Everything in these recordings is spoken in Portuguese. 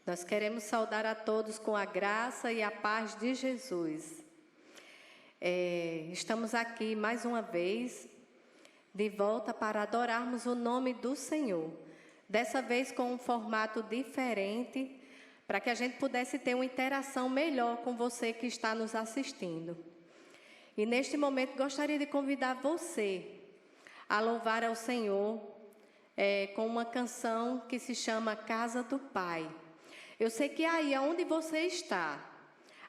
Nós queremos saudar a todos com a graça e a paz de Jesus. Estamos aqui mais uma vez, de volta para adorarmos o nome do Senhor. Dessa vez com um formato diferente, para que a gente pudesse ter uma interação melhor com você que está nos assistindo. E neste momento gostaria de convidar você a louvar ao Senhor com uma canção que se chama Casa do Pai. Eu sei que aí onde você está,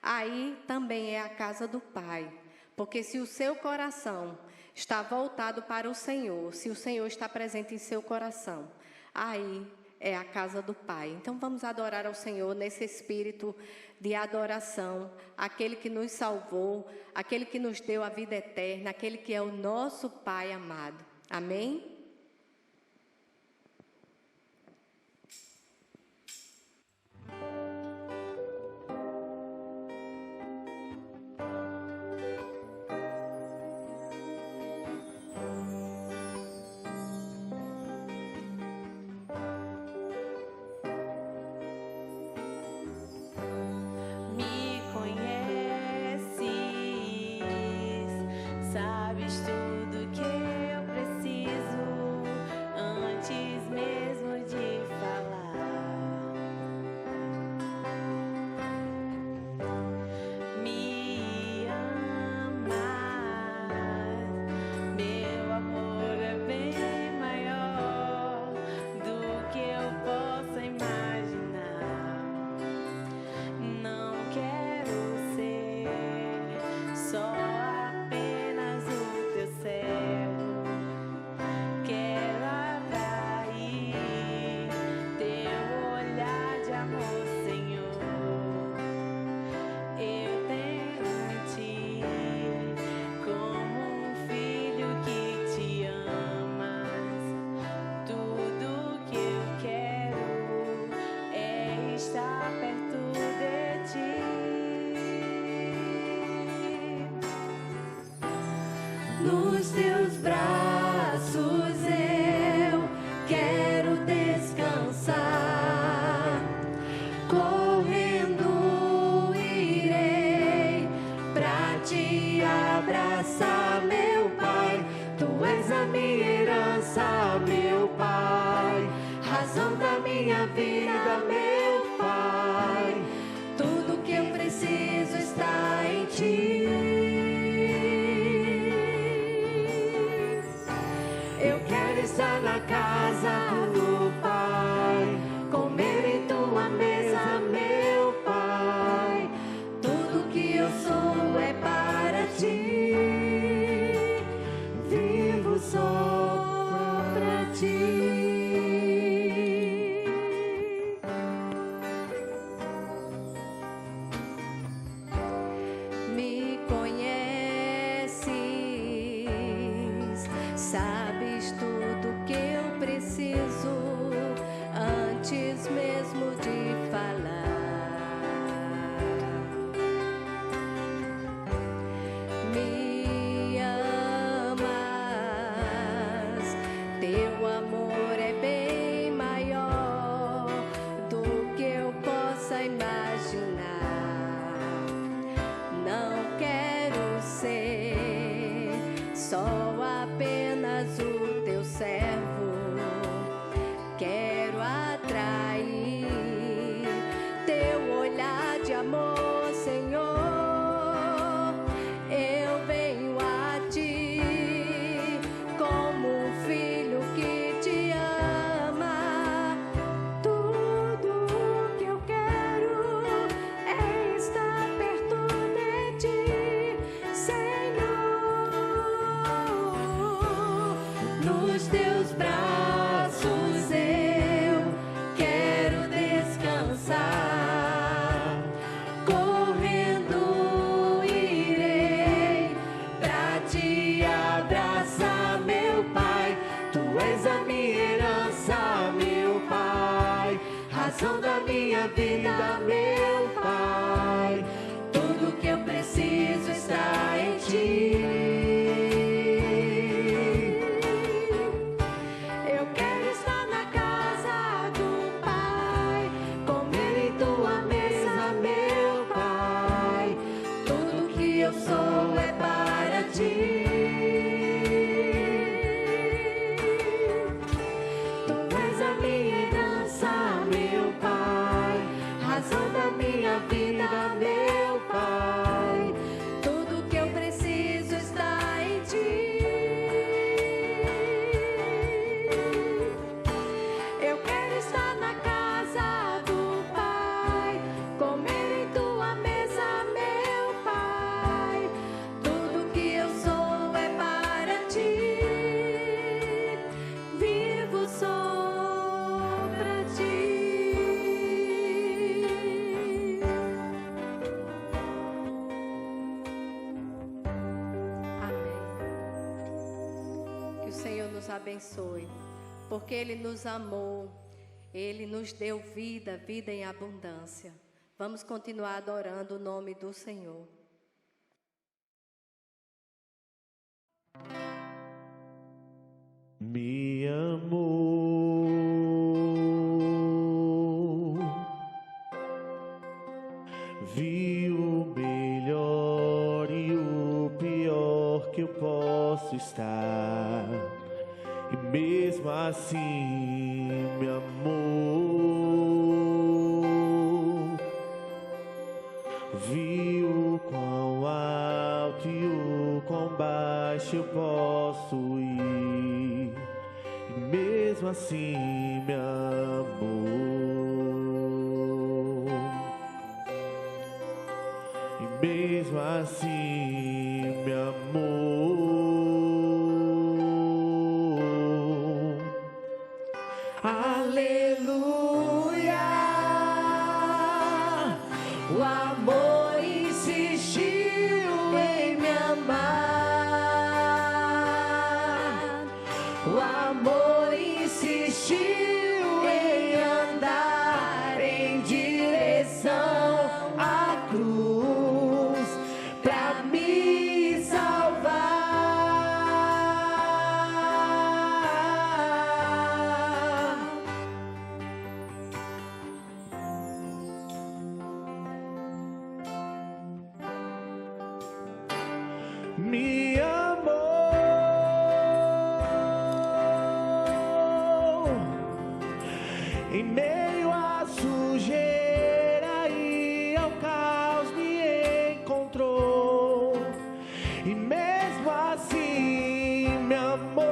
aí também é a casa do Pai. Porque se o seu coração está voltado para o Senhor, se o Senhor está presente em seu coração, aí é a casa do Pai. Então vamos adorar ao Senhor nesse espírito de adoração, aquele que nos salvou, aquele que nos deu a vida eterna, aquele que é o nosso Pai amado. Amém? Nos teus braços eu quero descansar, correndo irei pra te abraçar, meu Pai. Tu és a minha herança, meu Pai, razão da minha vida, meu Pai. Tudo que eu preciso está em ti. Estar na casa do Pai, comer em tua mesa, meu Pai. Tudo que eu sou é para ti, vivo só para ti. Me conheces, sabes tudo que eu preciso antes mesmo de falar. Me amas, teu amor é bem maior do que eu possa imaginar. Não quero ser só apenas o teu servo, quero atrair teu olhar de amor, Senhor. Eu venho a ti como um filho que te ama. Tudo que eu quero é estar perto de ti, Senhor. Nos teus braços eu quero descansar, correndo irei pra te abraçar, meu Pai. Tu és a minha herança, meu Pai, razão da minha vida, meu Pai. Tudo que eu preciso está em ti. Eu quero estar na casa do Pai, comer em minha vida, meu Pai. Tudo que eu preciso está em Ti. Eu quero estar na casa do Pai, comer em Tua mesa, meu Pai. Tudo que eu sou é para Ti, vivo só para Ti. Amém. Que o Senhor nos abençoe, porque Ele nos amou, Ele nos deu vida, vida em abundância. Vamos continuar adorando o nome do Senhor. Me amou, viu o melhor e o pior que eu posso estar, e mesmo assim me amou, viu o quão alto e o quão baixo eu posso ir, e mesmo assim me amou, e mesmo assim me amou. Aleluia, o amor insistiu em me amar, o amor insistiu em andar em direção à cruz pra me salvar. Me amou, em meio à sujeira e ao caos me encontrou, e mesmo assim me amou.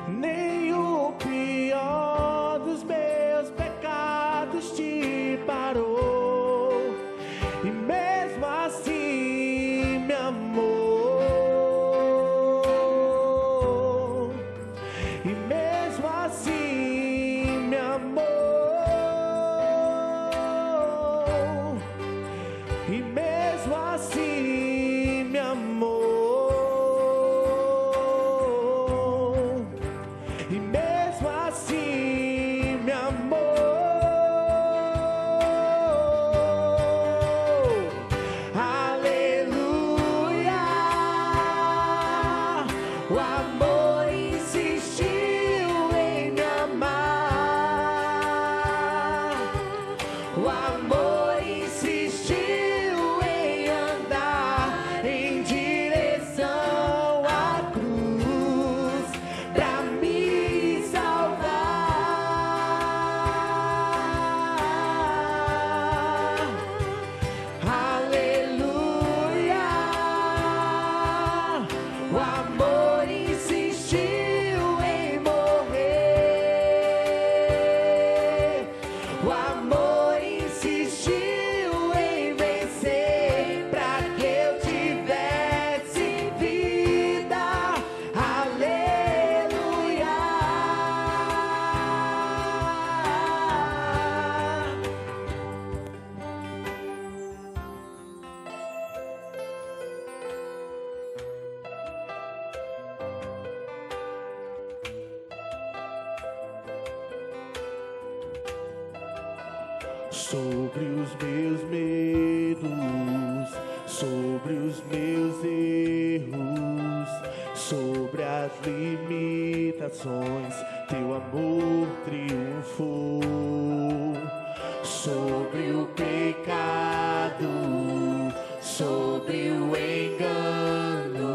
Nem o pior dos meus pecados te parou, e mesmo assim me amou, e mesmo assim me amou, e mesmo assim me amou, e mesmo assim me amou. Aleluia, o amor insistiu em me amar, o amor insistiu em andar em direção à cruz pra me salvar. Aleluia, o amor insistiu em morrer, o amor insistiu em vencer pra que eu tivesse vida. Aleluia. Sobre os meus medos, sobre os meus erros, sobre as limitações, teu amor triunfou. Sobre o pecado, sobre o engano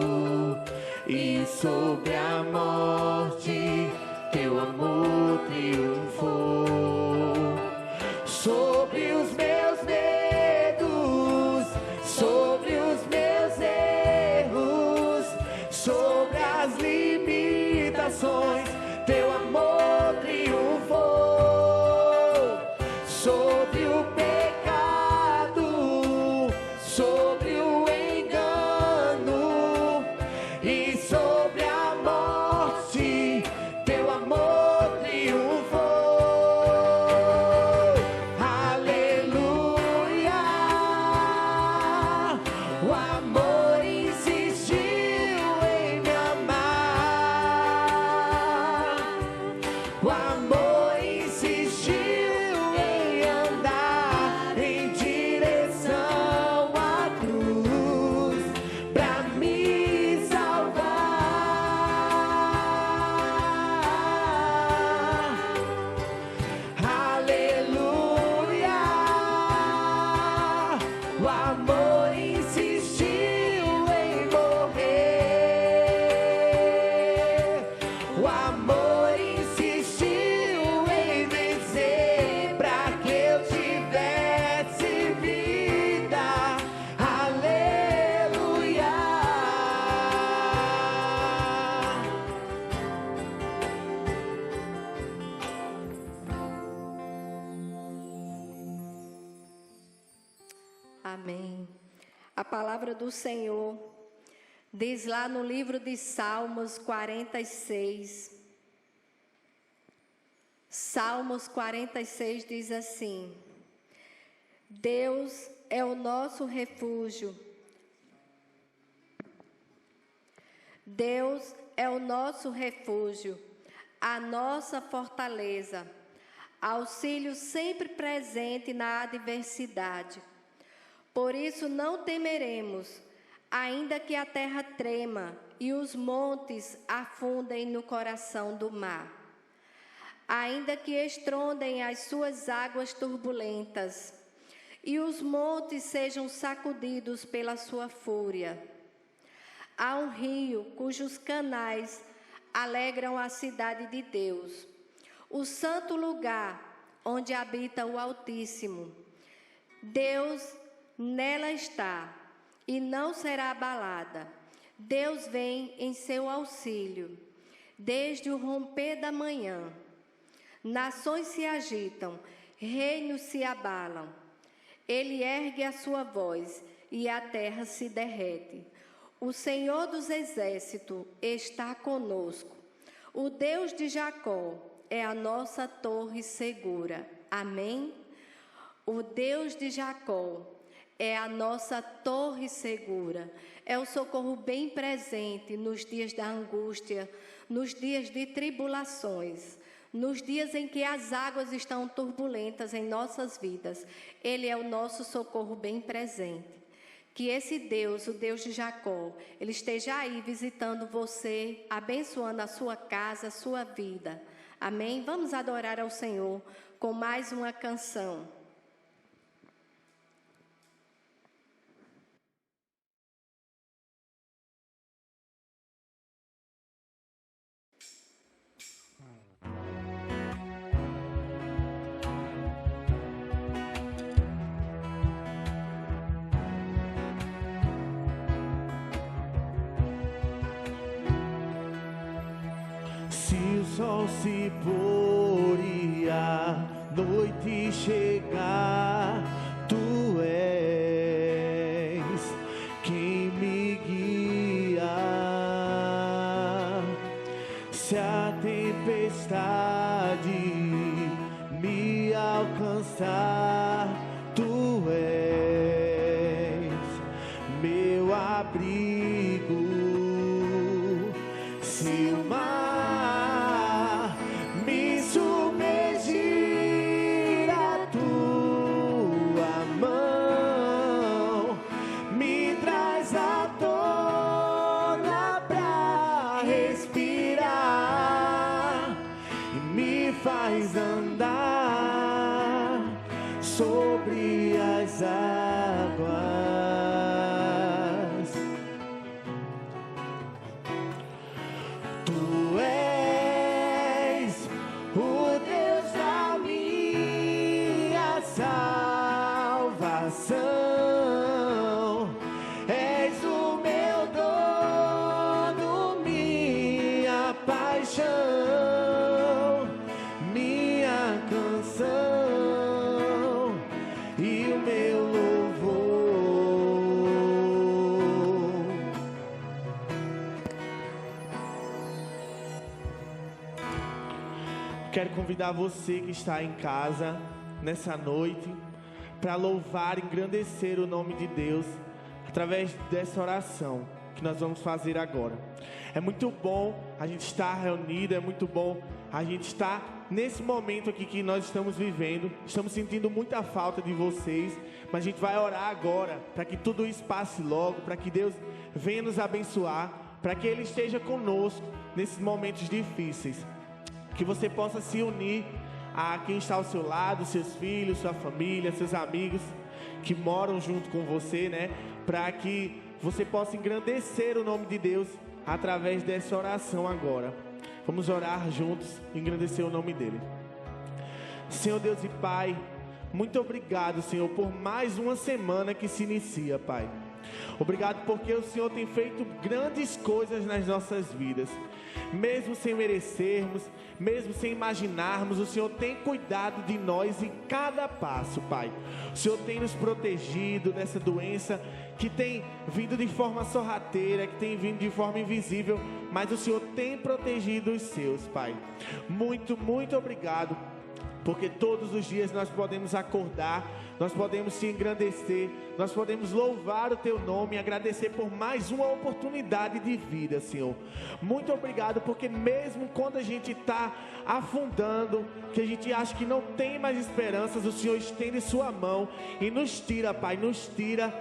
e sobre a morte, teu amor triunfou. Amém. A palavra do Senhor diz lá no livro de Salmos 46. Salmos 46 diz assim: Deus é o nosso refúgio. Deus é o nosso refúgio, a nossa fortaleza, auxílio sempre presente na adversidade. Por isso não temeremos, ainda que a terra trema e os montes afundem no coração do mar. Ainda que estrondem as suas águas turbulentas e os montes sejam sacudidos pela sua fúria. Há um rio cujos canais alegram a cidade de Deus, o santo lugar onde habita o Altíssimo. Deus nela está e não será abalada. Deus vem em seu auxílio desde o romper da manhã. Nações se agitam, reinos se abalam. Ele ergue a sua voz e a terra se derrete. O Senhor dos exércitos está conosco. O Deus de Jacó é a nossa torre segura. Amém? O Deus de Jacó é a nossa torre segura. É o socorro bem presente nos dias da angústia, nos dias de tribulações, nos dias em que as águas estão turbulentas em nossas vidas. Ele é o nosso socorro bem presente. Que esse Deus, o Deus de Jacó, Ele esteja aí visitando você, abençoando a sua casa, a sua vida. Amém? Vamos adorar ao Senhor com mais uma canção. Se o sol se pôr e a noite chegar, tu és quem me guia. Se a tempestade me alcançar, tu és meu abrigo. Se o mar me submergir, a tua mão me traz à tona pra respirar e me faz andar sobre as águas. Tu és o Deus da minha salvação, és o meu dono, minha paixão, minha canção e o meu louvor. Quero convidar você que está em casa nessa noite para louvar e engrandecer o nome de Deus através dessa oração que nós vamos fazer agora. É muito bom a gente estar reunido, é muito bom a gente estar nesse momento aqui que nós estamos vivendo. Estamos sentindo muita falta de vocês, mas a gente vai orar agora para que tudo isso passe logo, para que Deus venha nos abençoar, para que Ele esteja conosco nesses momentos difíceis. Que você possa se unir a quem está ao seu lado, seus filhos, sua família, seus amigos que moram junto com você, né? Para que você possa engrandecer o nome de Deus através dessa oração agora. Vamos orar juntos e engrandecer o nome dEle. Senhor Deus e Pai, muito obrigado, Senhor, por mais uma semana que se inicia, Pai. Obrigado porque o Senhor tem feito grandes coisas nas nossas vidas. Mesmo sem merecermos, mesmo sem imaginarmos, o Senhor tem cuidado de nós em cada passo, Pai. O Senhor tem nos protegido dessa doença que tem vindo de forma sorrateira, que tem vindo de forma invisível, mas o Senhor tem protegido os seus, Pai. Muito, muito obrigado, porque todos os dias nós podemos acordar, nós podemos te engrandecer, nós podemos louvar o teu nome e agradecer por mais uma oportunidade de vida, Senhor. Muito obrigado, porque mesmo quando a gente está afundando, que a gente acha que não tem mais esperanças, o Senhor estende sua mão e nos tira, Pai, nos tira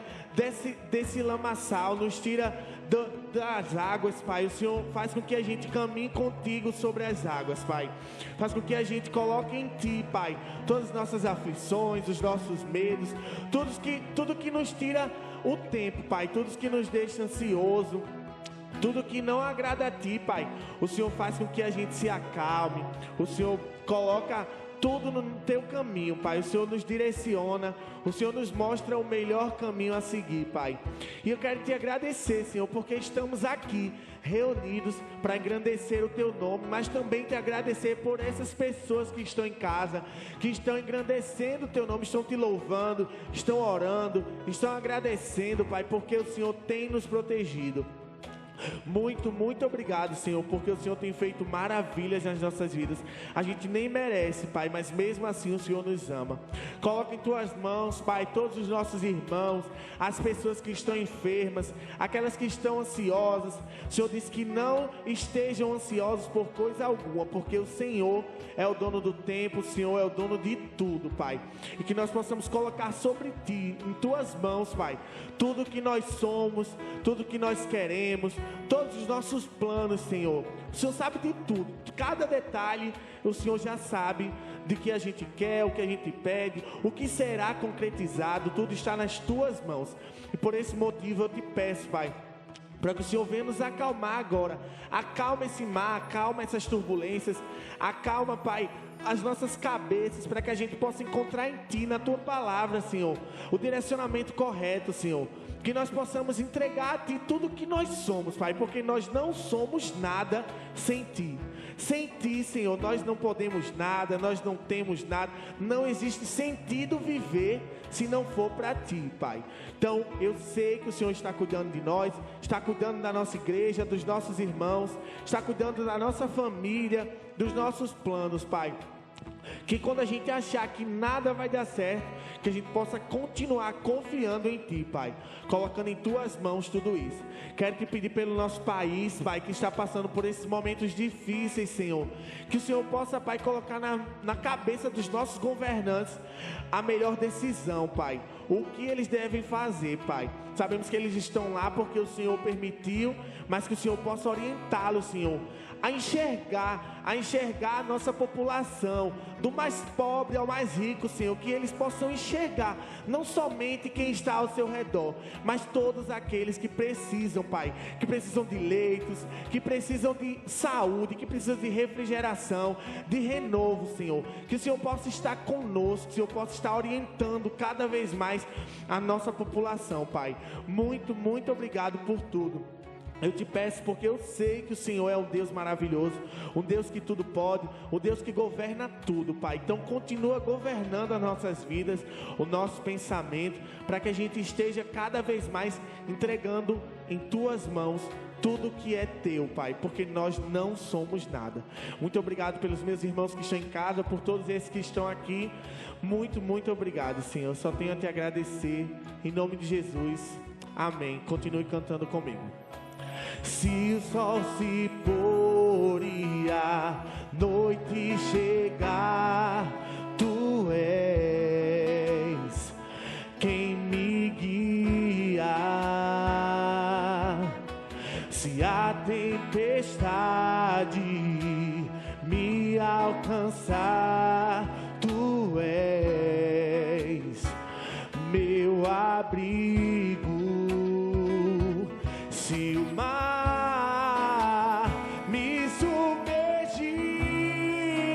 desse lamaçal, nos tira das águas, Pai. O Senhor faz com que a gente caminhe contigo sobre as águas, Pai. Faz com que a gente coloque em Ti, Pai, todas as nossas aflições, os nossos medos, tudo que nos tira o tempo, Pai, tudo que nos deixa ansioso, tudo que não agrada a Ti, Pai. O Senhor faz com que a gente se acalme, o Senhor coloca tudo no teu caminho, Pai. O Senhor nos direciona, o Senhor nos mostra o melhor caminho a seguir, Pai. E eu quero te agradecer, Senhor, porque estamos aqui reunidos para engrandecer o teu nome, mas também te agradecer por essas pessoas que estão em casa, que estão engrandecendo o teu nome, estão te louvando, estão orando, estão agradecendo, Pai, porque o Senhor tem nos protegido. Muito, muito obrigado, Senhor, porque o Senhor tem feito maravilhas nas nossas vidas. A gente nem merece, Pai, mas mesmo assim o Senhor nos ama. Coloca em tuas mãos, Pai, todos os nossos irmãos, as pessoas que estão enfermas, aquelas que estão ansiosas. O Senhor disse que não estejam ansiosos por coisa alguma, porque o Senhor é o dono do tempo, o Senhor é o dono de tudo, Pai. E que nós possamos colocar sobre Ti, em tuas mãos, Pai, tudo que nós somos, tudo que nós queremos, todos os nossos planos, Senhor. O Senhor sabe de tudo, cada detalhe o Senhor já sabe de que a gente quer, o que a gente pede, o que será concretizado, tudo está nas tuas mãos. E por esse motivo eu te peço, Pai, para que o Senhor venha nos acalmar agora. Acalma esse mar, acalma essas turbulências, acalma, Pai, as nossas cabeças, para que a gente possa encontrar em Ti, na Tua palavra, Senhor, o direcionamento correto, Senhor. Que nós possamos entregar a Ti tudo que nós somos, Pai, porque nós não somos nada sem Ti. Sem Ti, Senhor, nós não podemos nada, nós não temos nada. Não existe sentido viver se não for para Ti, Pai. Então, eu sei que o Senhor está cuidando de nós, está cuidando da nossa igreja, dos nossos irmãos, está cuidando da nossa família, dos nossos planos, Pai. Que quando a gente achar que nada vai dar certo, que a gente possa continuar confiando em Ti, Pai, colocando em Tuas mãos tudo isso. Quero te pedir pelo nosso país, Pai, que está passando por esses momentos difíceis, Senhor, que o Senhor possa, Pai, colocar na cabeça dos nossos governantes a melhor decisão, Pai, o que eles devem fazer, Pai. Sabemos que eles estão lá porque o Senhor permitiu, mas que o Senhor possa orientá-los, Senhor, a enxergar a nossa população, do mais pobre ao mais rico, Senhor, que eles possam enxergar, não somente quem está ao seu redor, mas todos aqueles que precisam, Pai, que precisam de leitos, que precisam de saúde, que precisam de refrigeração, de renovo, Senhor, que o Senhor possa estar conosco, que o Senhor possa estar orientando cada vez mais a nossa população, Pai. Muito, muito obrigado por tudo. Eu te peço porque eu sei que o Senhor é um Deus maravilhoso, um Deus que tudo pode, um Deus que governa tudo, Pai. Então continua governando as nossas vidas, o nosso pensamento, para que a gente esteja cada vez mais entregando em Tuas mãos tudo que é Teu, Pai, porque nós não somos nada. Muito obrigado pelos meus irmãos que estão em casa, por todos esses que estão aqui. Muito, muito obrigado, Senhor. Eu só tenho a te agradecer, em nome de Jesus. Amém. Continue cantando comigo. Se o sol se pôr e a noite chegar, Tu és quem me guia. Se a tempestade me alcançar, Tu és meu abrigo. Se o mar me submergir,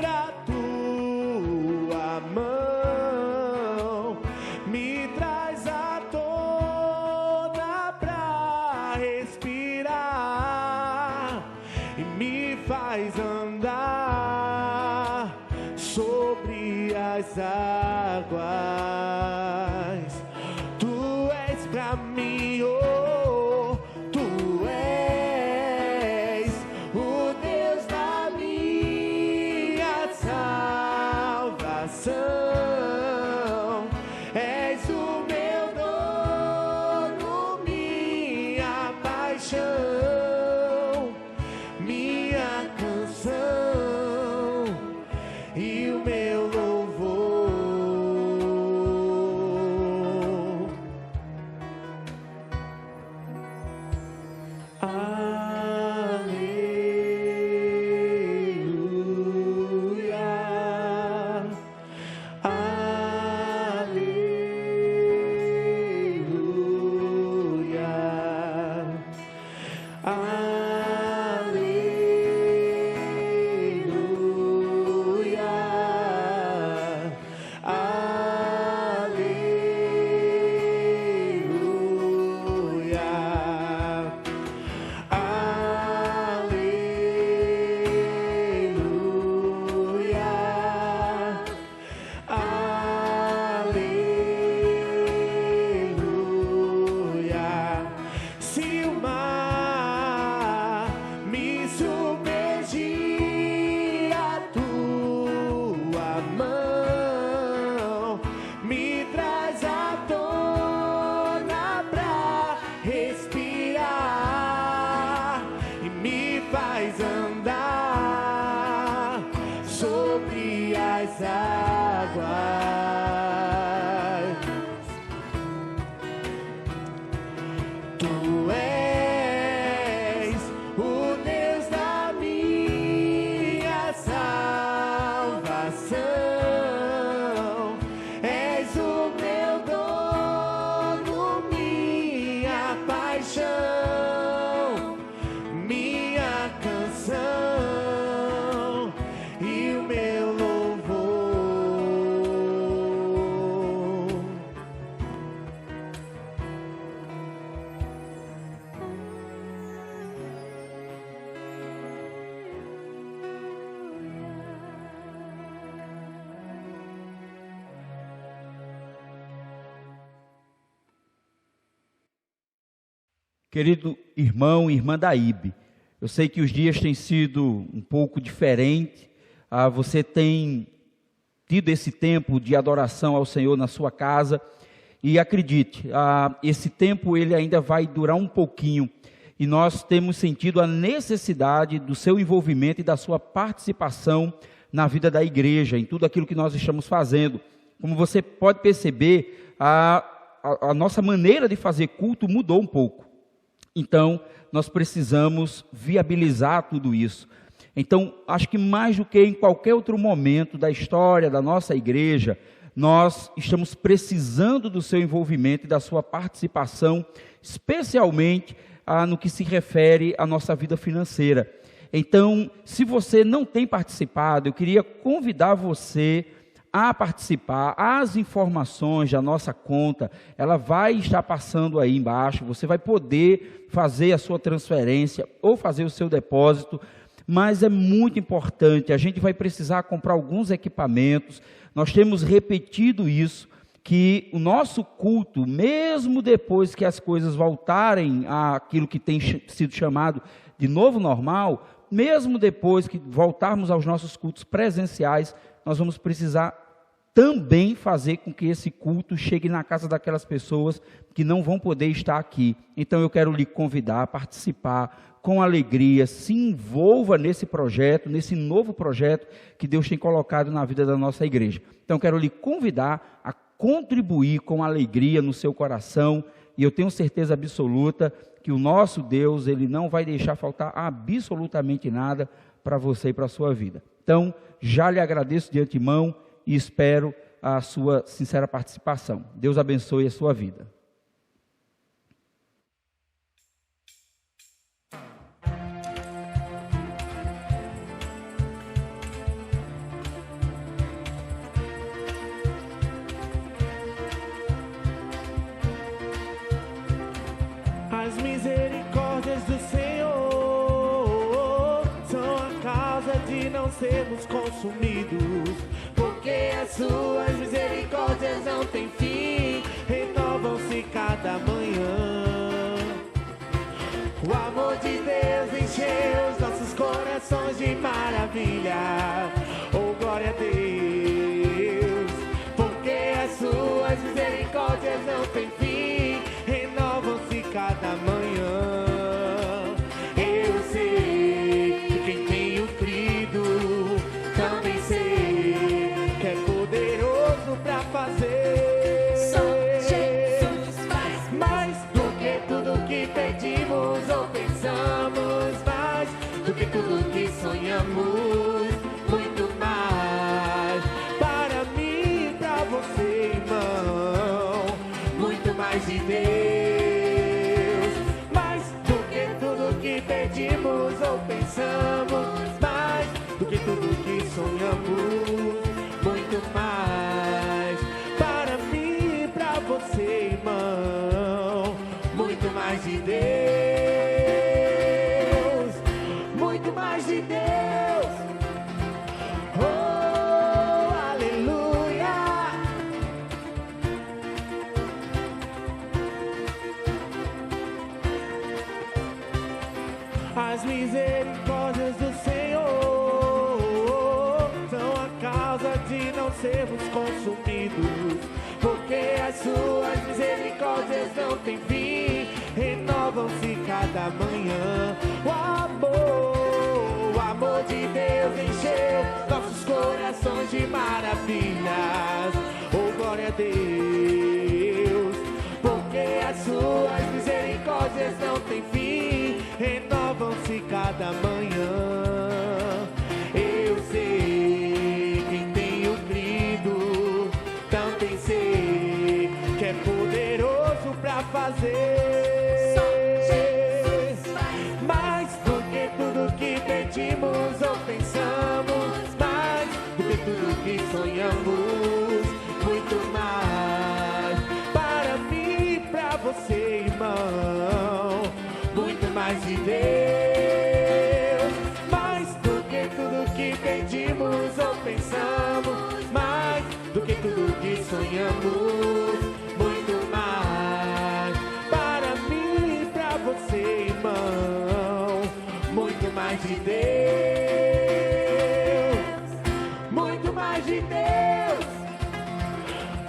a Tua mão me traz à tona sobre as águas. Tu és pra mim, oh, tu és o Deus da minha salvação. És o meu dono, minha paixão, minha canção e o meu louvor. Aleluia, aleluia. Se o mar me submergir, a tua mão me traz à tona pra respirar e me faz andar sobre as águas. Tu és o Deus da minha salvação. És o meu dono, minha paixão, minha canção e o meu louvor. Querido irmão e irmã Daíbe, eu sei que os dias têm sido um pouco diferentes, você tem tido esse tempo de adoração ao Senhor na sua casa, e acredite, esse tempo ele ainda vai durar um pouquinho, e nós temos sentido a necessidade do seu envolvimento e da sua participação na vida da igreja, em tudo aquilo que nós estamos fazendo. Como você pode perceber, a nossa maneira de fazer culto mudou um pouco. Então, nós precisamos viabilizar tudo isso. Então, acho que mais do que em qualquer outro momento da história da nossa igreja, nós estamos precisando do seu envolvimento e da sua participação, especialmente no que se refere à nossa vida financeira. Então, se você não tem participado, eu queria convidar você a participar. As informações da nossa conta, ela vai estar passando aí embaixo, você vai poder fazer a sua transferência ou fazer o seu depósito, mas é muito importante, a gente vai precisar comprar alguns equipamentos, nós temos repetido isso, que o nosso culto, mesmo depois que as coisas voltarem àquilo que tem sido chamado de novo normal, mesmo depois que voltarmos aos nossos cultos presenciais, nós vamos precisar também fazer com que esse culto chegue na casa daquelas pessoas que não vão poder estar aqui. Então eu quero lhe convidar a participar com alegria, se envolva nesse projeto, nesse novo projeto que Deus tem colocado na vida da nossa igreja. Então eu quero lhe convidar a contribuir com alegria no seu coração, e eu tenho certeza absoluta que o nosso Deus, Ele não vai deixar faltar absolutamente nada para você e para a sua vida. Então, já lhe agradeço de antemão e espero a sua sincera participação. Deus abençoe a sua vida. As misericórdias do Senhor são a causa de não sermos consumidos, porque as suas misericórdias não têm fim, renovam-se cada manhã. O amor de Deus encheu os nossos corações de maravilha. Oh, glória a Deus, porque as suas misericórdias não têm fim, renovam-se cada manhã. Eu sei que quem tenho crido, também sei que é poderoso pra fazer. Só Jesus faz Mais do que tudo que pedimos ou pensamos, mais do que tudo que sonhamos, muito mais. Para mim e pra você, irmão, muito mais de Deus. Mais do que tudo que pedimos ou pensamos, mais do que tudo que sonhamos, muito mais. Para mim e pra você, irmão, muito mais de Deus, muito mais de Deus. Oh, aleluia. As misericórdias do Senhor são a causa de não sermos consumidos, porque as suas misericórdias não têm fim, renovam-se cada manhã. O amor de Deus encheu nossos corações de maravilhas. Oh, glória a Deus, porque as suas misericórdias não têm fim, renovam-se cada manhã. Eu sei, quem tenho crido, também sei que é poderoso pra fazer. Só Jesus faz Mais do que tudo que pedimos ou pensamos, mais do que tudo que sonhamos, muito mais. Para mim e pra você, irmão, muito mais de Deus. Mais do que tudo que pedimos ou pensamos, mais do que tudo que sonhamos, muito mais. Para mim e pra você, irmão, muito mais de Deus, muito mais de Deus.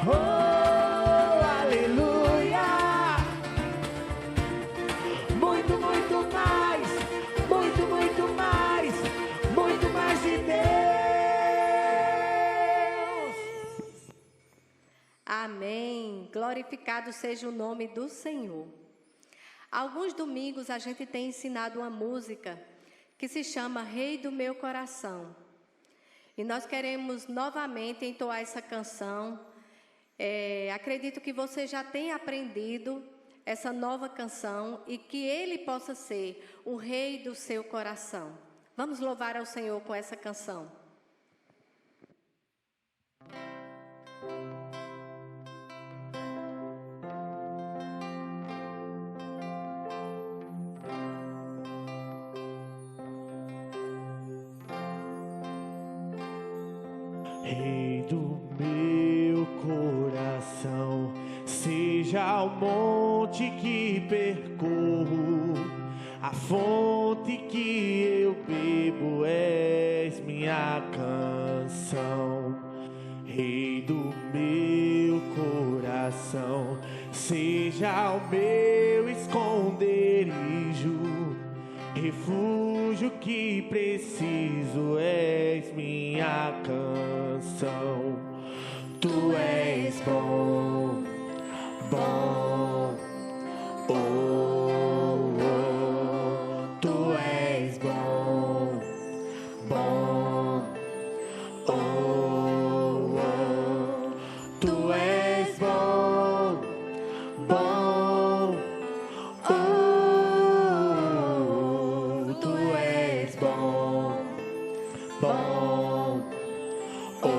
Oh, aleluia. Muito, muito mais, muito, muito mais, muito mais de Deus. Amém. Glorificado seja o nome do Senhor. Alguns domingos a gente tem ensinado uma música que se chama Rei do Meu Coração. E nós queremos novamente entoar essa canção. Acredito que você já tenha aprendido essa nova canção e que Ele possa ser o Rei do seu coração. Vamos louvar ao Senhor com essa canção. Rei do meu coração, seja o monte que percorro, a fonte que eu bebo, és minha canção. Rei do meu coração, seja o meu esconderijo, refúgio que preciso, és minha canção. Tu és bom, bom, oh, oh. Tu és bom, bom, oh, oh. Tu és bom, bom, oh. Tu és bom, bom, oh.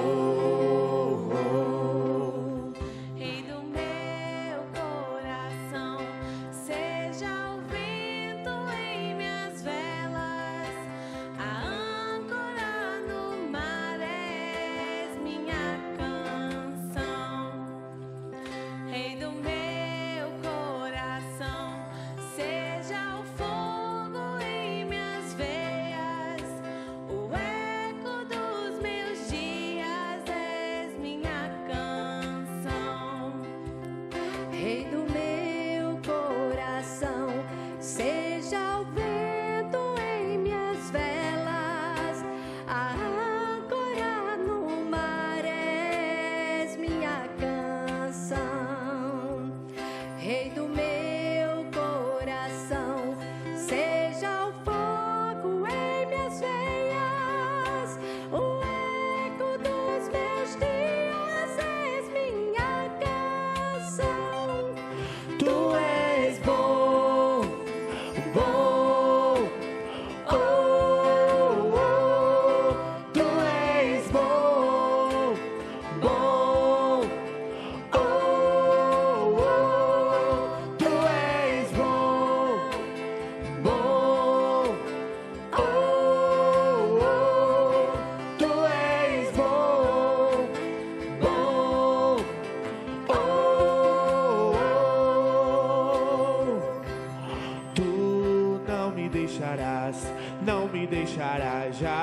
deixarás jamais.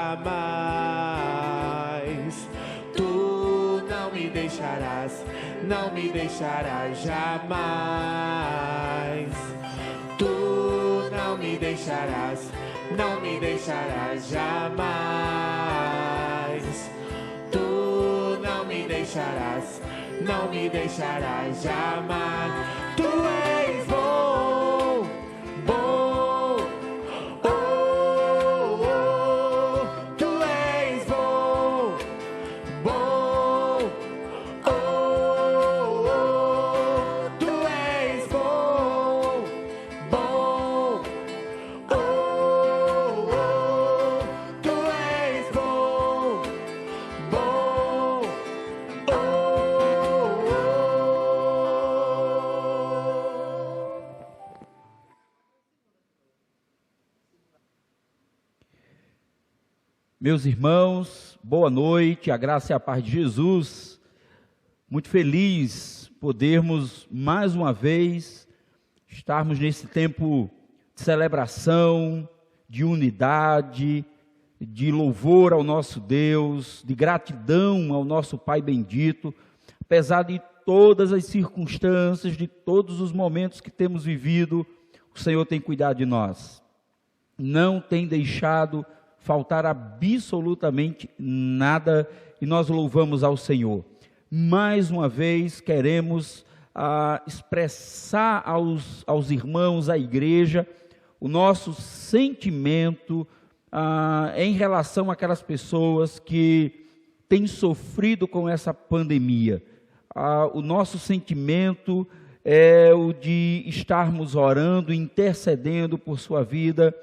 Tu não me deixarás, não me deixarás jamais. Tu não me deixarás, não me deixarás jamais. Tu não me deixarás, não me deixarás jamais. Tu és bom, bom, oh, oh. Tu és bom, bom, oh, oh. Tu és bom, bom, oh, oh. Tu és bom, bom, oh, oh. Meus irmãos, boa noite, a graça e a paz de Jesus. Muito feliz podermos mais uma vez estarmos nesse tempo de celebração, de unidade, de louvor ao nosso Deus, de gratidão ao nosso Pai bendito, apesar de todas as circunstâncias, de todos os momentos que temos vivido, o Senhor tem cuidado de nós, não tem deixado faltar absolutamente nada, e nós louvamos ao Senhor. Mais uma vez queremos expressar aos irmãos, à igreja, o nosso sentimento em relação àquelas pessoas que têm sofrido com essa pandemia. O nosso sentimento é o de estarmos orando, intercedendo por sua vida,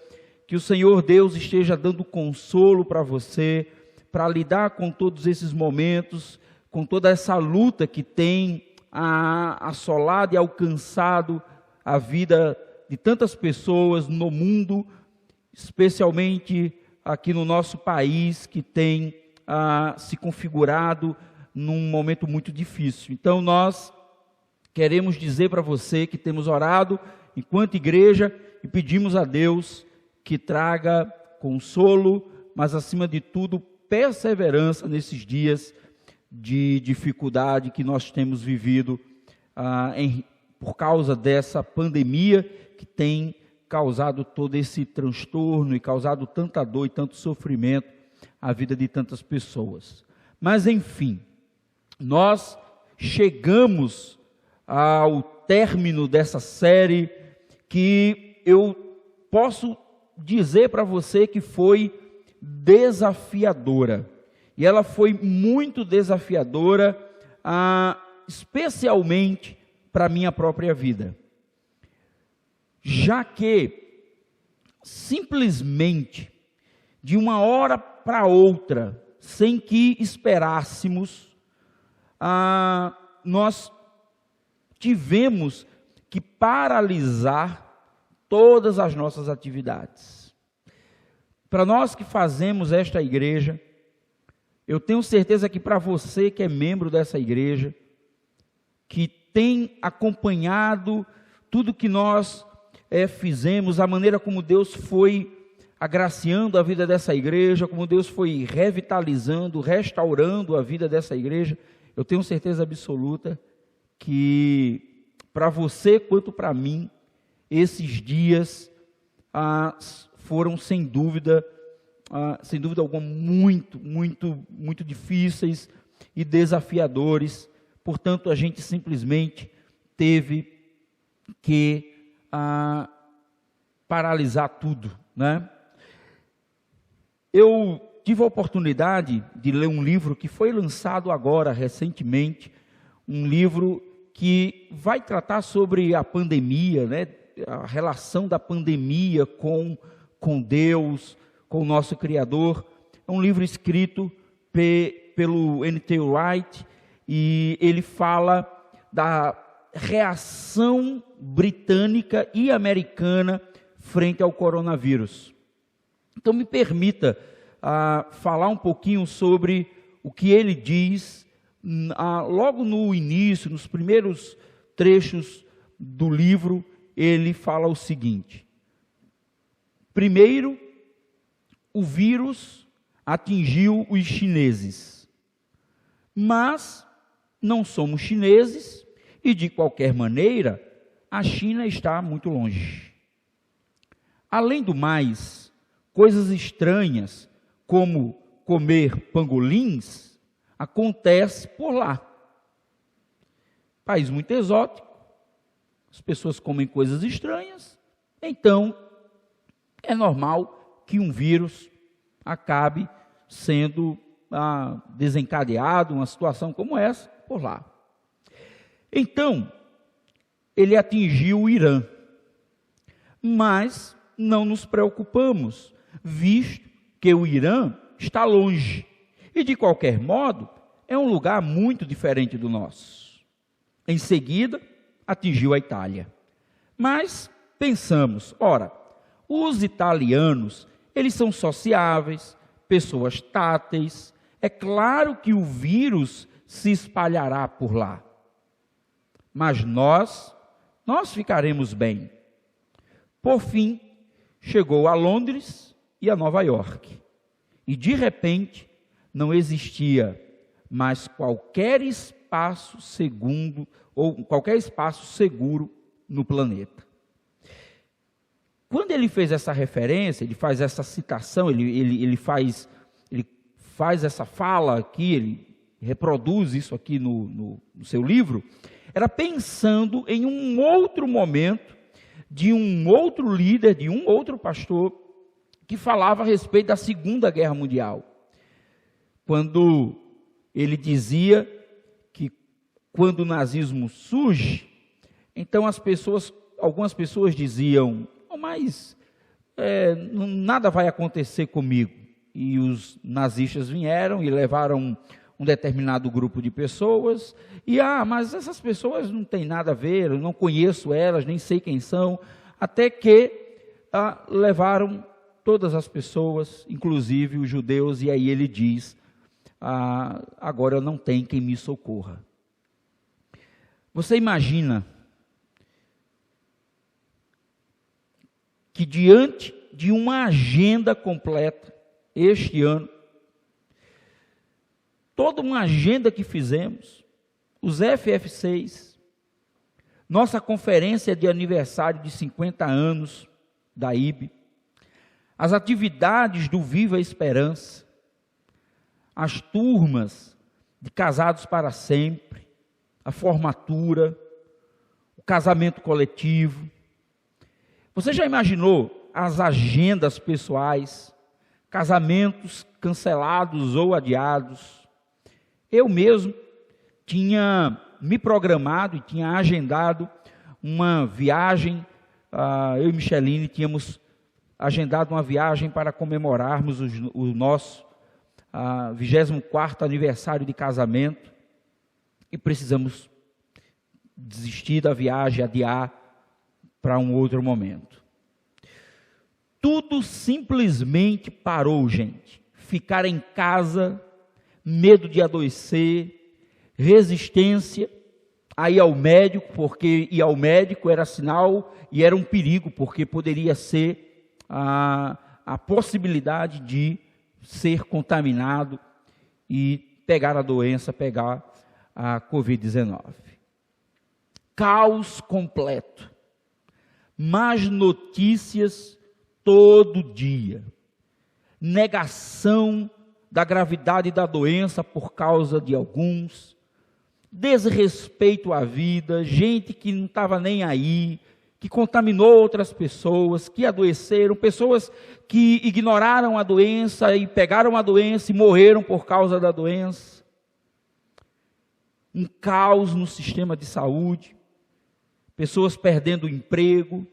que o Senhor Deus esteja dando consolo para você, para lidar com todos esses momentos, com toda essa luta que tem assolado e alcançado a vida de tantas pessoas no mundo, especialmente aqui no nosso país, que tem se configurado num momento muito difícil. Então nós queremos dizer para você que temos orado enquanto igreja e pedimos a Deus que traga consolo, mas acima de tudo perseverança nesses dias de dificuldade que nós temos vivido por causa dessa pandemia que tem causado todo esse transtorno e causado tanta dor e tanto sofrimento à vida de tantas pessoas. Mas enfim, nós chegamos ao término dessa série que eu posso dizer para você que foi desafiadora, e ela foi muito desafiadora, especialmente para a minha própria vida, já que simplesmente de uma hora para outra, sem que esperássemos, nós tivemos que paralisar todas as nossas atividades. Para nós que fazemos esta igreja, eu tenho certeza que para você que é membro dessa igreja, que tem acompanhado tudo que nós fizemos, a maneira como Deus foi agraciando a vida dessa igreja, como Deus foi revitalizando, restaurando a vida dessa igreja, eu tenho certeza absoluta que para você quanto para mim, esses dias foram sem dúvida alguma muito difíceis e desafiadores. Portanto, a gente simplesmente teve que paralisar tudo, né? Eu tive a oportunidade de ler um livro que foi lançado agora recentemente, um livro que vai tratar sobre a pandemia, né? A relação da pandemia com Deus, com o nosso Criador. É um livro escrito pelo N.T. Wright, e ele fala da reação britânica e americana frente ao coronavírus. Então me permita falar um pouquinho sobre o que ele diz logo no início, nos primeiros trechos do livro. Ele fala o seguinte: primeiro, o vírus atingiu os chineses. Mas não somos chineses e, de qualquer maneira, a China está muito longe. Além do mais, coisas estranhas, como comer pangolins, acontece por lá. País muito exótico, as pessoas comem coisas estranhas, então é normal que um vírus acabe sendo desencadeado, uma situação como essa, por lá. Então, ele atingiu o Irã, mas não nos preocupamos, visto que o Irã está longe, e de qualquer modo, é um lugar muito diferente do nosso. Em seguida, atingiu a Itália. Mas pensamos, ora, os italianos, eles são sociáveis, pessoas táteis, é claro que o vírus se espalhará por lá. Mas nós ficaremos bem. Por fim, chegou a Londres e a Nova York. E de repente, não existia mais qualquer espaço seguro no planeta. Quando ele fez essa referência, ele faz essa citação, ele faz essa fala aqui, ele reproduz isso aqui no seu livro, era pensando em um outro momento, de um outro líder, de um outro pastor, que falava a respeito da Segunda Guerra Mundial. Quando ele dizia que quando o nazismo surge, então algumas pessoas diziam, mas nada vai acontecer comigo. E os nazistas vieram e levaram um determinado grupo de pessoas, e mas essas pessoas não têm nada a ver, eu não conheço elas, nem sei quem são, até que levaram todas as pessoas, inclusive os judeus, e aí ele diz, agora não tem quem me socorra. Você imagina que diante de uma agenda completa, este ano, toda uma agenda que fizemos, os FF6, nossa conferência de aniversário de 50 anos da IB, as atividades do Viva a Esperança, as turmas de Casados para Sempre, a formatura, o casamento coletivo. Você já imaginou as agendas pessoais, casamentos cancelados ou adiados? Eu mesmo tinha me programado e tinha agendado uma viagem, eu e Micheline tínhamos agendado uma viagem para comemorarmos o nosso 24º aniversário de casamento e precisamos desistir da viagem, adiar para um outro momento. Tudo simplesmente parou, gente. Ficar em casa, medo de adoecer, resistência a ir ao médico, porque ir ao médico era sinal e era um perigo, porque poderia ser a possibilidade de ser contaminado e pegar a doença, pegar a Covid-19. Caos completo. Más notícias todo dia. Negação da gravidade da doença por causa de alguns. Desrespeito à vida, gente que não estava nem aí, que contaminou outras pessoas, que adoeceram, pessoas que ignoraram a doença e pegaram a doença e morreram por causa da doença. Um caos no sistema de saúde, pessoas perdendo o emprego,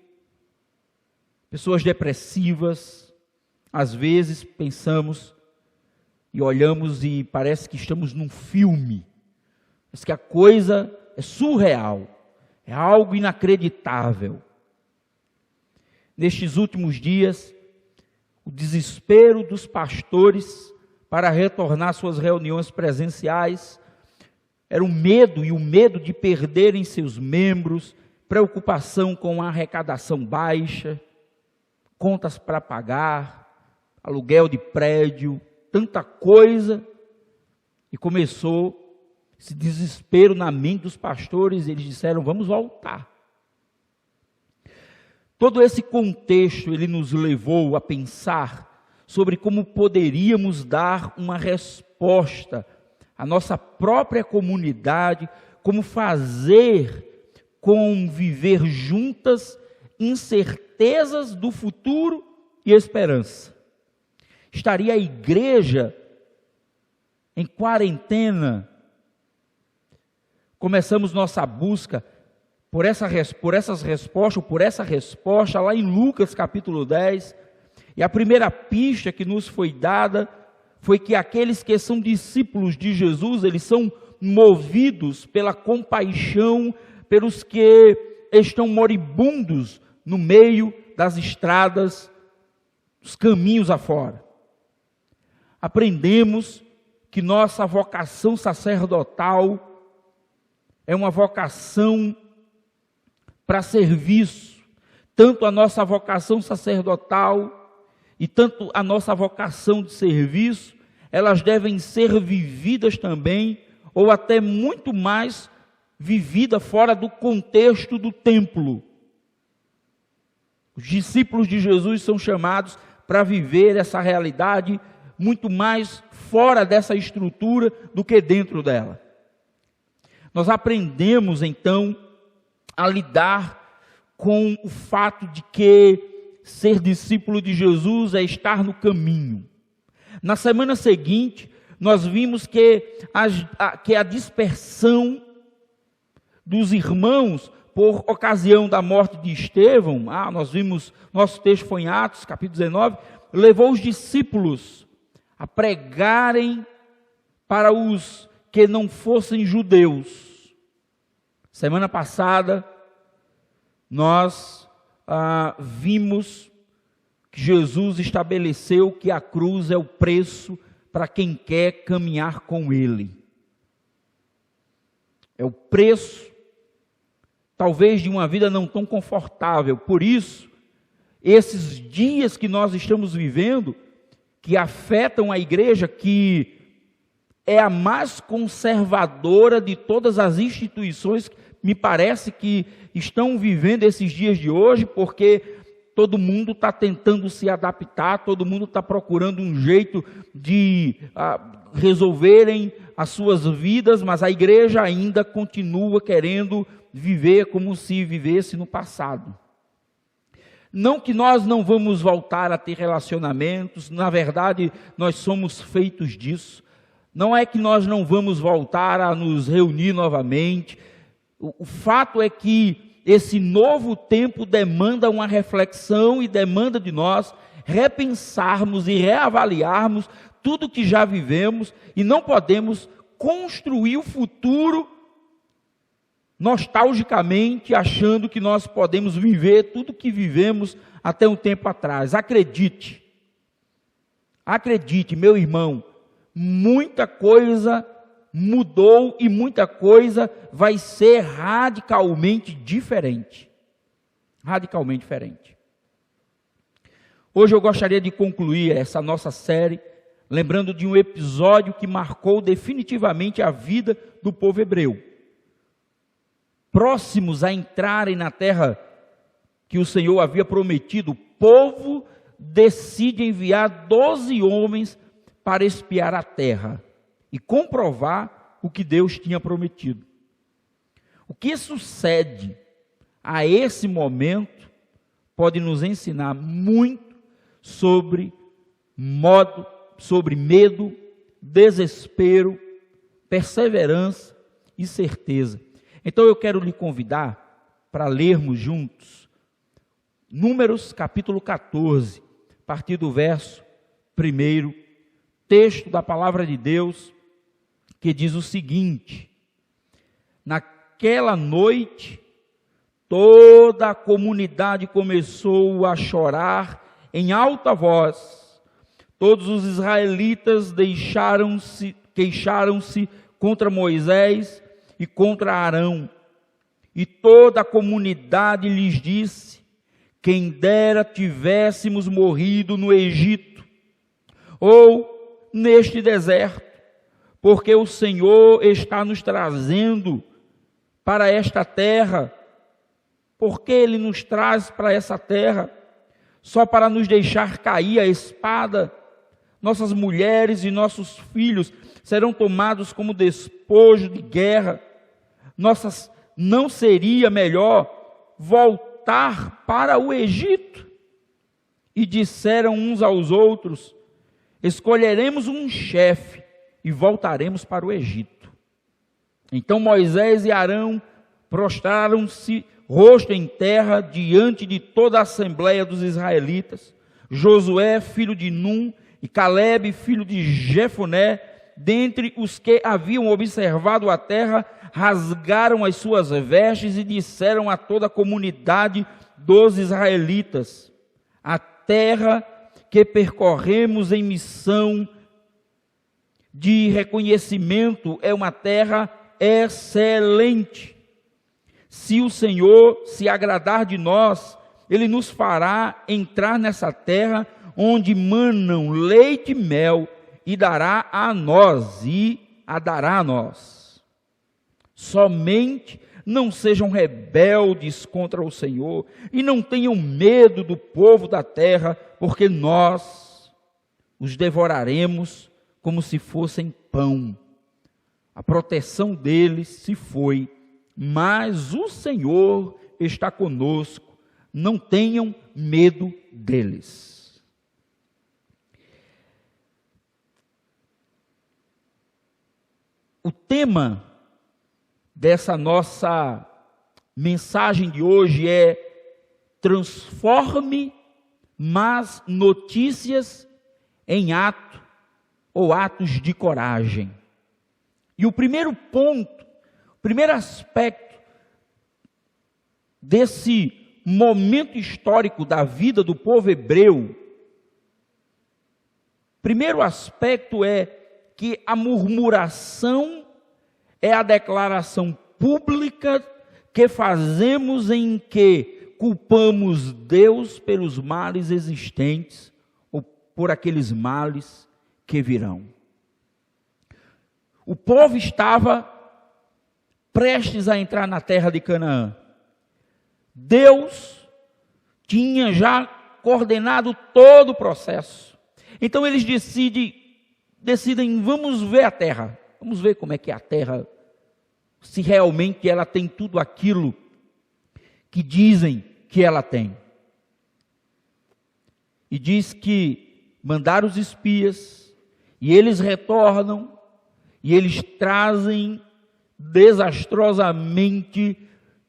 pessoas depressivas. Às vezes pensamos e olhamos e parece que estamos num filme, mas que a coisa é surreal, é algo inacreditável. Nestes últimos dias, o desespero dos pastores para retornar suas reuniões presenciais era o medo de perderem seus membros, preocupação com a arrecadação baixa, contas para pagar, aluguel de prédio, tanta coisa, e começou esse desespero na mente dos pastores, eles disseram, vamos voltar. Todo esse contexto, ele nos levou a pensar sobre como poderíamos dar uma resposta à nossa própria comunidade, como fazer com viver juntas incertezas do futuro e esperança. Estaria a igreja em quarentena? Começamos nossa busca por essa resposta lá em Lucas capítulo 10, e a primeira pista que nos foi dada foi que aqueles que são discípulos de Jesus, eles são movidos pela compaixão pelos que estão moribundos no meio das estradas, dos caminhos afora. Aprendemos que nossa vocação sacerdotal é uma vocação para serviço, tanto a nossa vocação sacerdotal e tanto a nossa vocação de serviço, elas devem ser vividas também, ou até muito mais vivida fora do contexto do templo. Os discípulos de Jesus são chamados para viver essa realidade muito mais fora dessa estrutura do que dentro dela. Nós aprendemos então a lidar com o fato de que ser discípulo de Jesus é estar no caminho. Na semana seguinte, nós vimos que a dispersão dos irmãos por ocasião da morte de Estevão, nós vimos, nosso texto foi em Atos, capítulo 19, levou os discípulos a pregarem para os que não fossem judeus. Semana passada, nós vimos que Jesus estabeleceu que a cruz é o preço para quem quer caminhar com Ele. É o preço, talvez, de uma vida não tão confortável. Por isso, esses dias que nós estamos vivendo, que afetam a igreja, que é a mais conservadora de todas as instituições, me parece que estão vivendo esses dias de hoje, porque todo mundo está tentando se adaptar, todo mundo está procurando um jeito de resolverem as suas vidas, mas a igreja ainda continua querendo viver como se vivesse no passado. Não que nós não vamos voltar a ter relacionamentos, na verdade nós somos feitos disso. Não é que nós não vamos voltar a nos reunir novamente. O fato é que esse novo tempo demanda uma reflexão e demanda de nós repensarmos e reavaliarmos tudo que já vivemos, e não podemos construir o futuro nostalgicamente, achando que nós podemos viver tudo que vivemos até um tempo atrás. Acredite, meu irmão, muita coisa mudou e muita coisa vai ser radicalmente diferente. Radicalmente diferente. Hoje eu gostaria de concluir essa nossa série lembrando de um episódio que marcou definitivamente a vida do povo hebreu. Próximos a entrarem na terra que o Senhor havia prometido, o povo decide enviar 12 homens para espiar a terra e comprovar o que Deus tinha prometido. O que sucede a esse momento pode nos ensinar muito sobre medo, desespero, perseverança e certeza. Então eu quero lhe convidar para lermos juntos Números capítulo 14, a partir do verso 1, texto da palavra de Deus, que diz o seguinte: naquela noite, toda a comunidade começou a chorar em alta voz. Todos os israelitas queixaram-se contra Moisés e contra Arão. E toda a comunidade lhes disse: quem dera tivéssemos morrido no Egito, ou neste deserto, porque o Senhor está nos trazendo para esta terra. Por que Ele nos traz para essa terra? Só para nos deixar cair a espada? Nossas mulheres e nossos filhos serão tomados como despojo de guerra. Não seria melhor voltar para o Egito? E disseram uns aos outros: escolheremos um chefe e voltaremos para o Egito. Então Moisés e Arão prostraram-se rosto em terra diante de toda a assembleia dos israelitas. Josué, filho de Num, e Calebe, filho de Jefoné, dentre os que haviam observado a terra, rasgaram as suas vestes e disseram a toda a comunidade dos israelitas: a terra que percorremos em missão de reconhecimento é uma terra excelente. Se o Senhor se agradar de nós, Ele nos fará entrar nessa terra onde manam leite e mel, e dará a nós, Somente não sejam rebeldes contra o Senhor, e não tenham medo do povo da terra, porque nós os devoraremos como se fossem pão. A proteção deles se foi, mas o Senhor está conosco, não tenham medo deles. O tema dessa nossa mensagem de hoje é: transforme más notícias em ato ou atos de coragem. E o primeiro ponto, o primeiro aspecto desse momento histórico da vida do povo hebreu, primeiro aspecto é que a murmuração é a declaração pública que fazemos em que culpamos Deus pelos males existentes ou por aqueles males que virão. O povo estava prestes a entrar na terra de Canaã. Deus tinha já coordenado todo o processo. Então eles decidem, vamos ver a terra. Vamos ver como é que é a terra, se realmente ela tem tudo aquilo que dizem que ela tem. E diz que mandaram os espias, e eles retornam, e eles trazem desastrosamente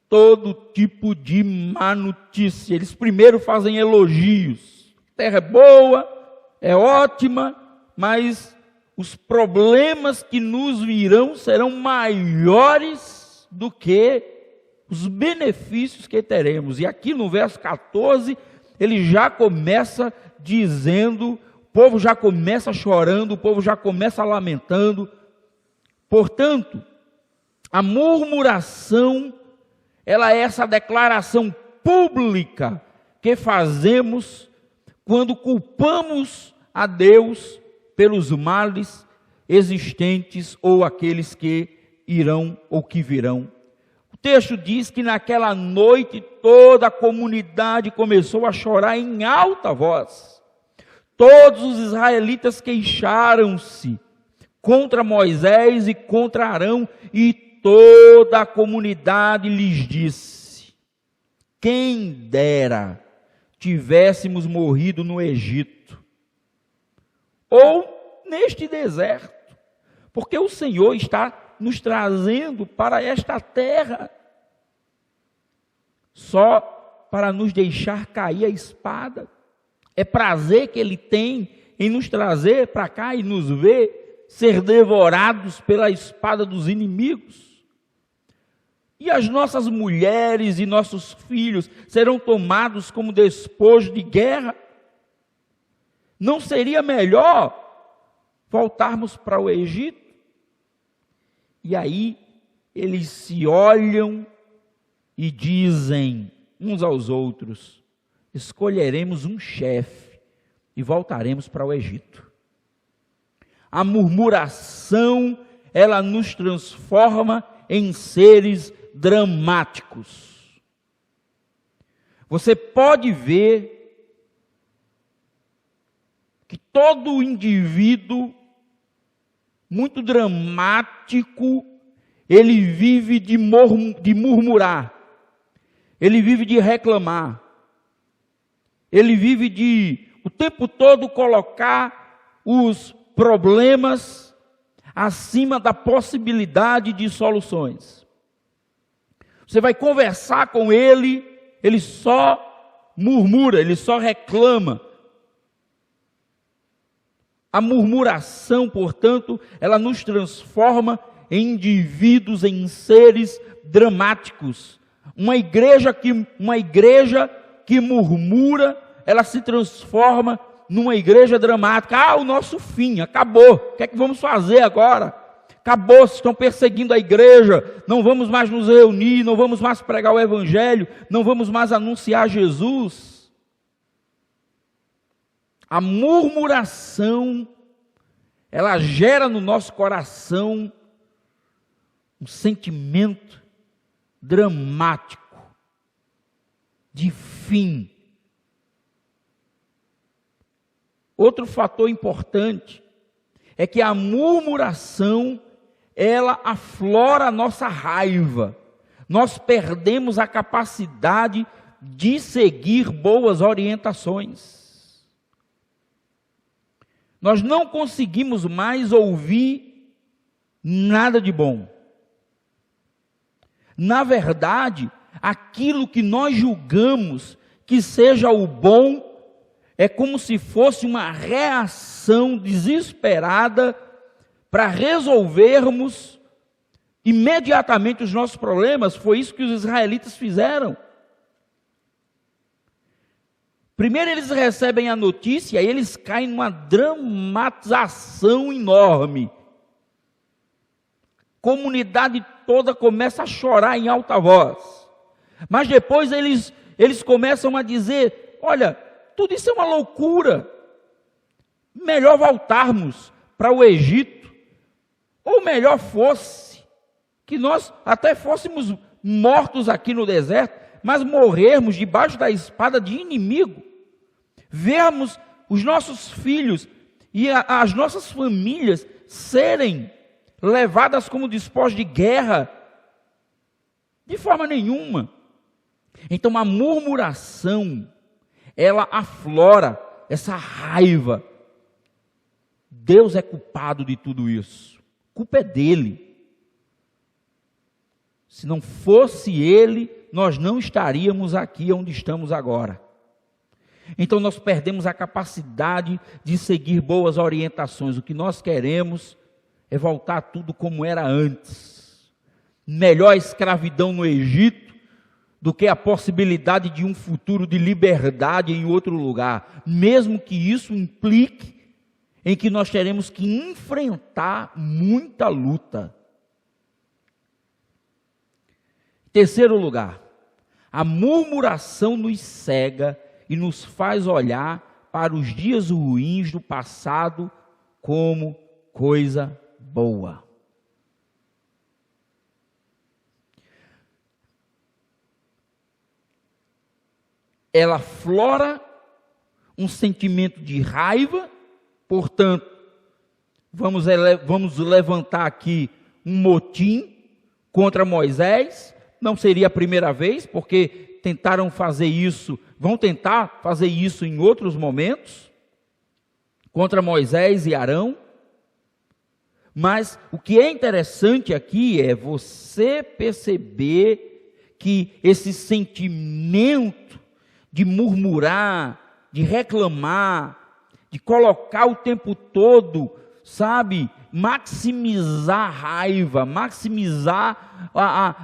todo tipo de má notícia. Eles primeiro fazem elogios. A terra é boa, é ótima, mas os problemas que nos virão serão maiores do que os benefícios que teremos. E aqui no verso 14, ele já começa dizendo, o povo já começa chorando, o povo já começa lamentando. Portanto, a murmuração, ela é essa declaração pública que fazemos quando culpamos a Deus pelos males existentes ou aqueles que irão ou que virão. O texto diz que naquela noite toda a comunidade começou a chorar em alta voz. Todos os israelitas queixaram-se contra Moisés e contra Arão, e toda a comunidade lhes disse: quem dera tivéssemos morrido no Egito, ou neste deserto, porque o Senhor está nos trazendo para esta terra, só para nos deixar cair a espada. É prazer que Ele tem em nos trazer para cá e nos ver ser devorados pela espada dos inimigos. E as nossas mulheres e nossos filhos serão tomados como despojo de guerra. Não seria melhor voltarmos para o Egito? E aí eles se olham e dizem uns aos outros: escolheremos um chefe e voltaremos para o Egito. a murmuração, ela nos transforma em seres dramáticos. Você pode ver que todo indivíduo muito dramático, ele vive de murmurar, ele vive de reclamar, ele vive de o tempo todo colocar os problemas acima da possibilidade de soluções. Você vai conversar com ele, ele só murmura, ele só reclama. A murmuração, portanto, ela nos transforma em indivíduos, em seres dramáticos. Uma igreja que murmura, ela se transforma numa igreja dramática. Ah, o nosso fim, acabou. O que é que vamos fazer agora? Acabou, estão perseguindo a igreja, não vamos mais nos reunir, não vamos mais pregar o evangelho, não vamos mais anunciar Jesus. A murmuração, ela gera no nosso coração um sentimento dramático, de fim. Outro fator importante é que a murmuração, ela aflora a nossa raiva. Nós perdemos a capacidade de seguir boas orientações. Nós não conseguimos mais ouvir nada de bom. Na verdade, aquilo que nós julgamos que seja o bom, é como se fosse uma reação desesperada para resolvermos imediatamente os nossos problemas. Foi isso que os israelitas fizeram. Primeiro eles recebem a notícia e eles caem numa dramatização enorme. A comunidade toda começa a chorar em alta voz. Mas depois eles começam a dizer, olha, tudo isso é uma loucura. Melhor voltarmos para o Egito. Ou melhor fosse que nós até fôssemos mortos aqui no deserto, mas morrermos debaixo da espada de inimigo. Vermos os nossos filhos e as nossas famílias serem levadas como despojos de guerra. De forma nenhuma. Então a murmuração, ela aflora essa raiva. Deus é culpado de tudo isso. A culpa é dele. Se não fosse ele, nós não estaríamos aqui onde estamos agora. Então nós perdemos a capacidade de seguir boas orientações. O que nós queremos é voltar a tudo como era antes. Melhor a escravidão no Egito do que a possibilidade de um futuro de liberdade em outro lugar, mesmo que isso implique em que nós teremos que enfrentar muita luta. Terceiro lugar, a murmuração nos cega e nos faz olhar para os dias ruins do passado como coisa boa. Ela aflora um sentimento de raiva, portanto, vamos levantar aqui um motim contra Moisés. Não seria a primeira vez, porque tentaram fazer isso, vão tentar fazer isso em outros momentos, contra Moisés e Arão. Mas o que é interessante aqui é você perceber que esse sentimento de murmurar, de reclamar, de colocar o tempo todo, sabe, maximizar a raiva, maximizar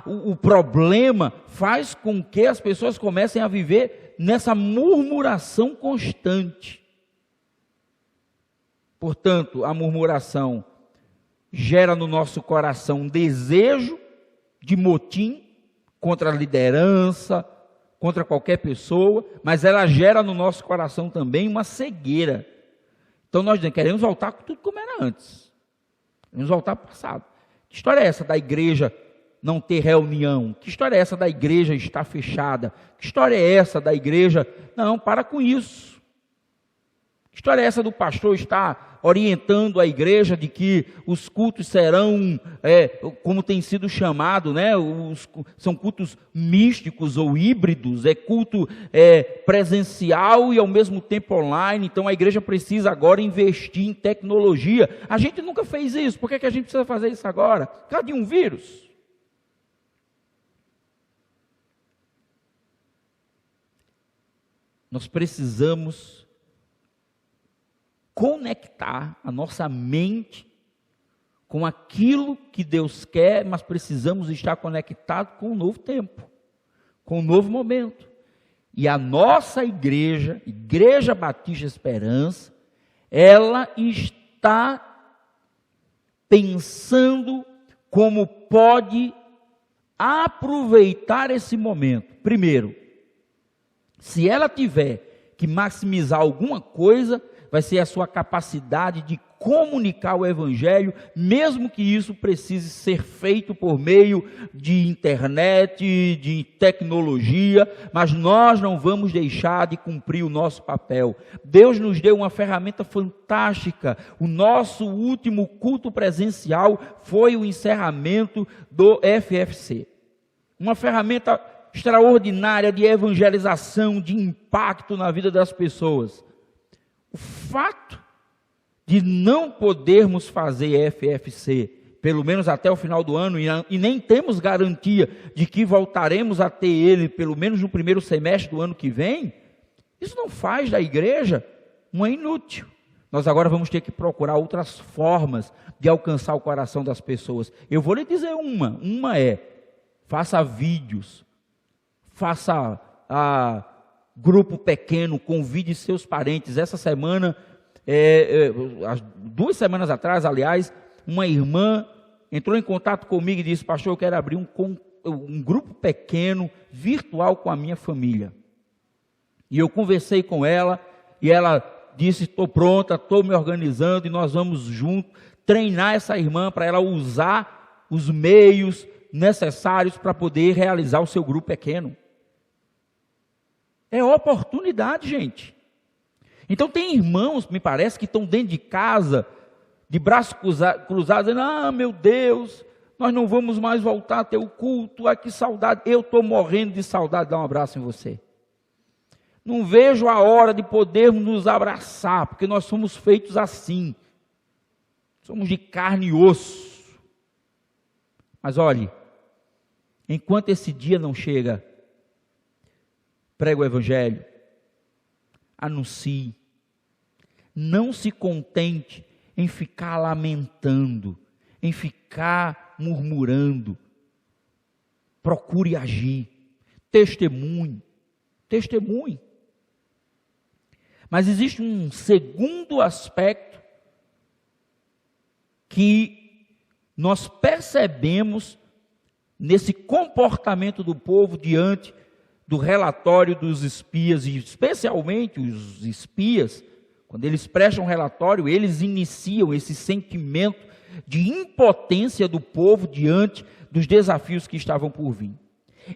o problema, faz com que as pessoas comecem a viver nessa murmuração constante. Portanto, a murmuração gera no nosso coração um desejo de motim contra a liderança, contra qualquer pessoa, mas ela gera no nosso coração também uma cegueira, Então nós queremos voltar com tudo como era antes. Queremos voltar para o passado. Que história é essa da igreja não ter reunião? Que história é essa da igreja estar fechada? Que história é essa da igreja? Não, para com isso. Que história é essa do pastor estar orientando a igreja de que os cultos serão, como tem sido chamado, né? São cultos místicos ou híbridos, é culto presencial e ao mesmo tempo online. Então a igreja precisa agora investir em tecnologia. A gente nunca fez isso, por que a gente precisa fazer isso agora? Por causa de um vírus? Nós precisamos conectar a nossa mente com aquilo que Deus quer, mas precisamos estar conectados com um novo tempo, com um novo momento. E a nossa igreja, Igreja Batista Esperança, ela está pensando como pode aproveitar esse momento. Primeiro, se ela tiver que maximizar alguma coisa, vai ser a sua capacidade de comunicar o Evangelho, mesmo que isso precise ser feito por meio de internet, de tecnologia, mas nós não vamos deixar de cumprir o nosso papel. Deus nos deu uma ferramenta fantástica. O nosso último culto presencial foi o encerramento do FFC. Uma ferramenta extraordinária de evangelização, de impacto na vida das pessoas. O fato de não podermos fazer FFC, pelo menos até o final do ano, e nem temos garantia de que voltaremos a ter ele, pelo menos no primeiro semestre do ano que vem, isso não faz da igreja uma inútil. Nós agora vamos ter que procurar outras formas de alcançar o coração das pessoas. Eu vou lhe dizer uma é, faça vídeos, faça grupo pequeno, convide seus parentes. Essa semana, 2 semanas atrás, aliás, uma irmã entrou em contato comigo e disse: pastor, eu quero abrir um grupo pequeno, virtual, com a minha família. E eu conversei com ela, e ela disse: estou pronta, estou me organizando, e nós vamos juntos treinar essa irmã para ela usar os meios necessários para poder realizar o seu grupo pequeno. É oportunidade, gente. Então tem irmãos, me parece, que estão dentro de casa, de braços cruzados, dizendo: meu Deus, nós não vamos mais voltar a ter o culto, que saudade. Eu estou morrendo de saudade de dar um abraço em você. Não vejo a hora de podermos nos abraçar, porque nós somos feitos assim. Somos de carne e osso. Mas olhe, enquanto esse dia não chega, pregue o Evangelho, anuncie, não se contente em ficar lamentando, em ficar murmurando, procure agir, testemunhe. Mas existe um segundo aspecto que nós percebemos nesse comportamento do povo diante do relatório dos espias, e especialmente os espias, quando eles prestam relatório, eles iniciam esse sentimento de impotência do povo diante dos desafios que estavam por vir.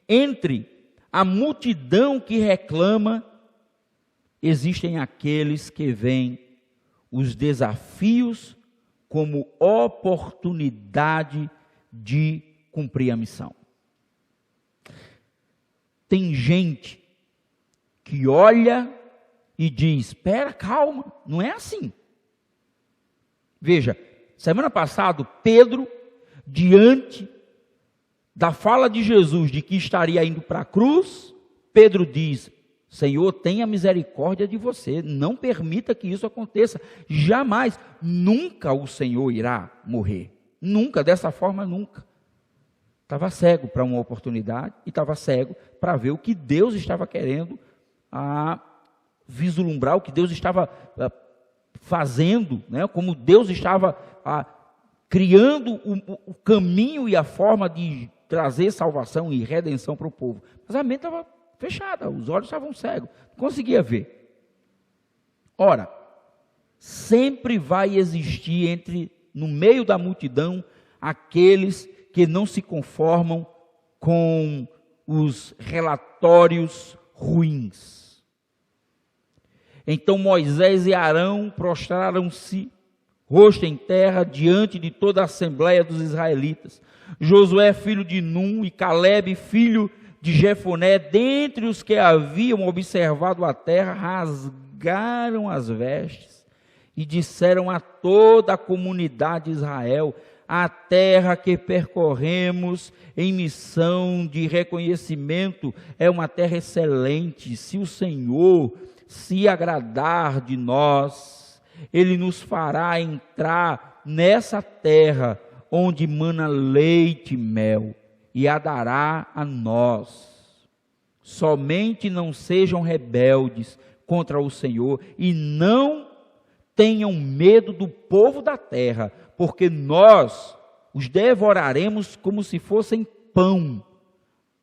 Entre a multidão que reclama, existem aqueles que veem os desafios como oportunidade de cumprir a missão. Tem gente que olha e diz: espera, calma, não é assim. Veja, semana passada, Pedro, diante da fala de Jesus de que estaria indo para a cruz, Pedro diz: Senhor, tenha misericórdia de você, não permita que isso aconteça, jamais, nunca o Senhor irá morrer, nunca, dessa forma nunca. Estava cego para uma oportunidade e estava cego para ver o que Deus estava querendo vislumbrar, o que Deus estava fazendo, né? Como Deus estava criando o caminho e a forma de trazer salvação e redenção para o povo. Mas a mente estava fechada, os olhos estavam cegos, não conseguia ver. Ora, sempre vai existir no meio da multidão, aqueles que não se conformam com os relatórios ruins. Então Moisés e Arão prostraram-se, rosto em terra, diante de toda a assembleia dos israelitas. Josué, filho de Num, e Calebe, filho de Jefoné, dentre os que haviam observado a terra, rasgaram as vestes e disseram a toda a comunidade de Israel: a terra que percorremos em missão de reconhecimento é uma terra excelente. Se o Senhor se agradar de nós, Ele nos fará entrar nessa terra onde mana leite e mel, e a dará a nós. Somente não sejam rebeldes contra o Senhor e não tenham medo do povo da terra, porque nós os devoraremos como se fossem pão.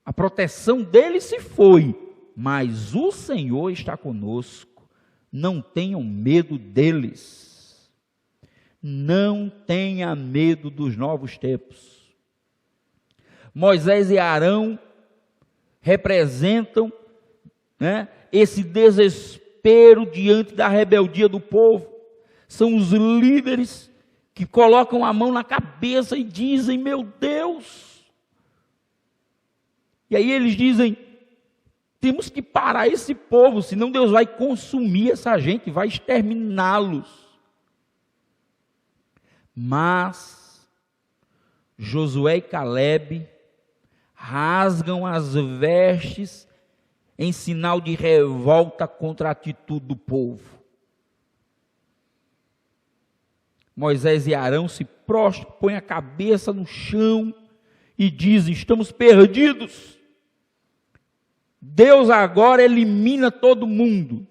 A proteção deles se foi, mas o Senhor está conosco. Não tenham medo deles. Não tenha medo dos novos tempos. Moisés e Arão representam, esse desespero diante da rebeldia do povo. São os líderes que colocam a mão na cabeça e dizem: meu Deus. E aí eles dizem: temos que parar esse povo, senão Deus vai consumir essa gente, vai exterminá-los. Mas Josué e Calebe rasgam as vestes em sinal de revolta contra a atitude do povo. Moisés e Arão se prostram, põem a cabeça no chão e dizem: estamos perdidos. Deus agora elimina todo mundo.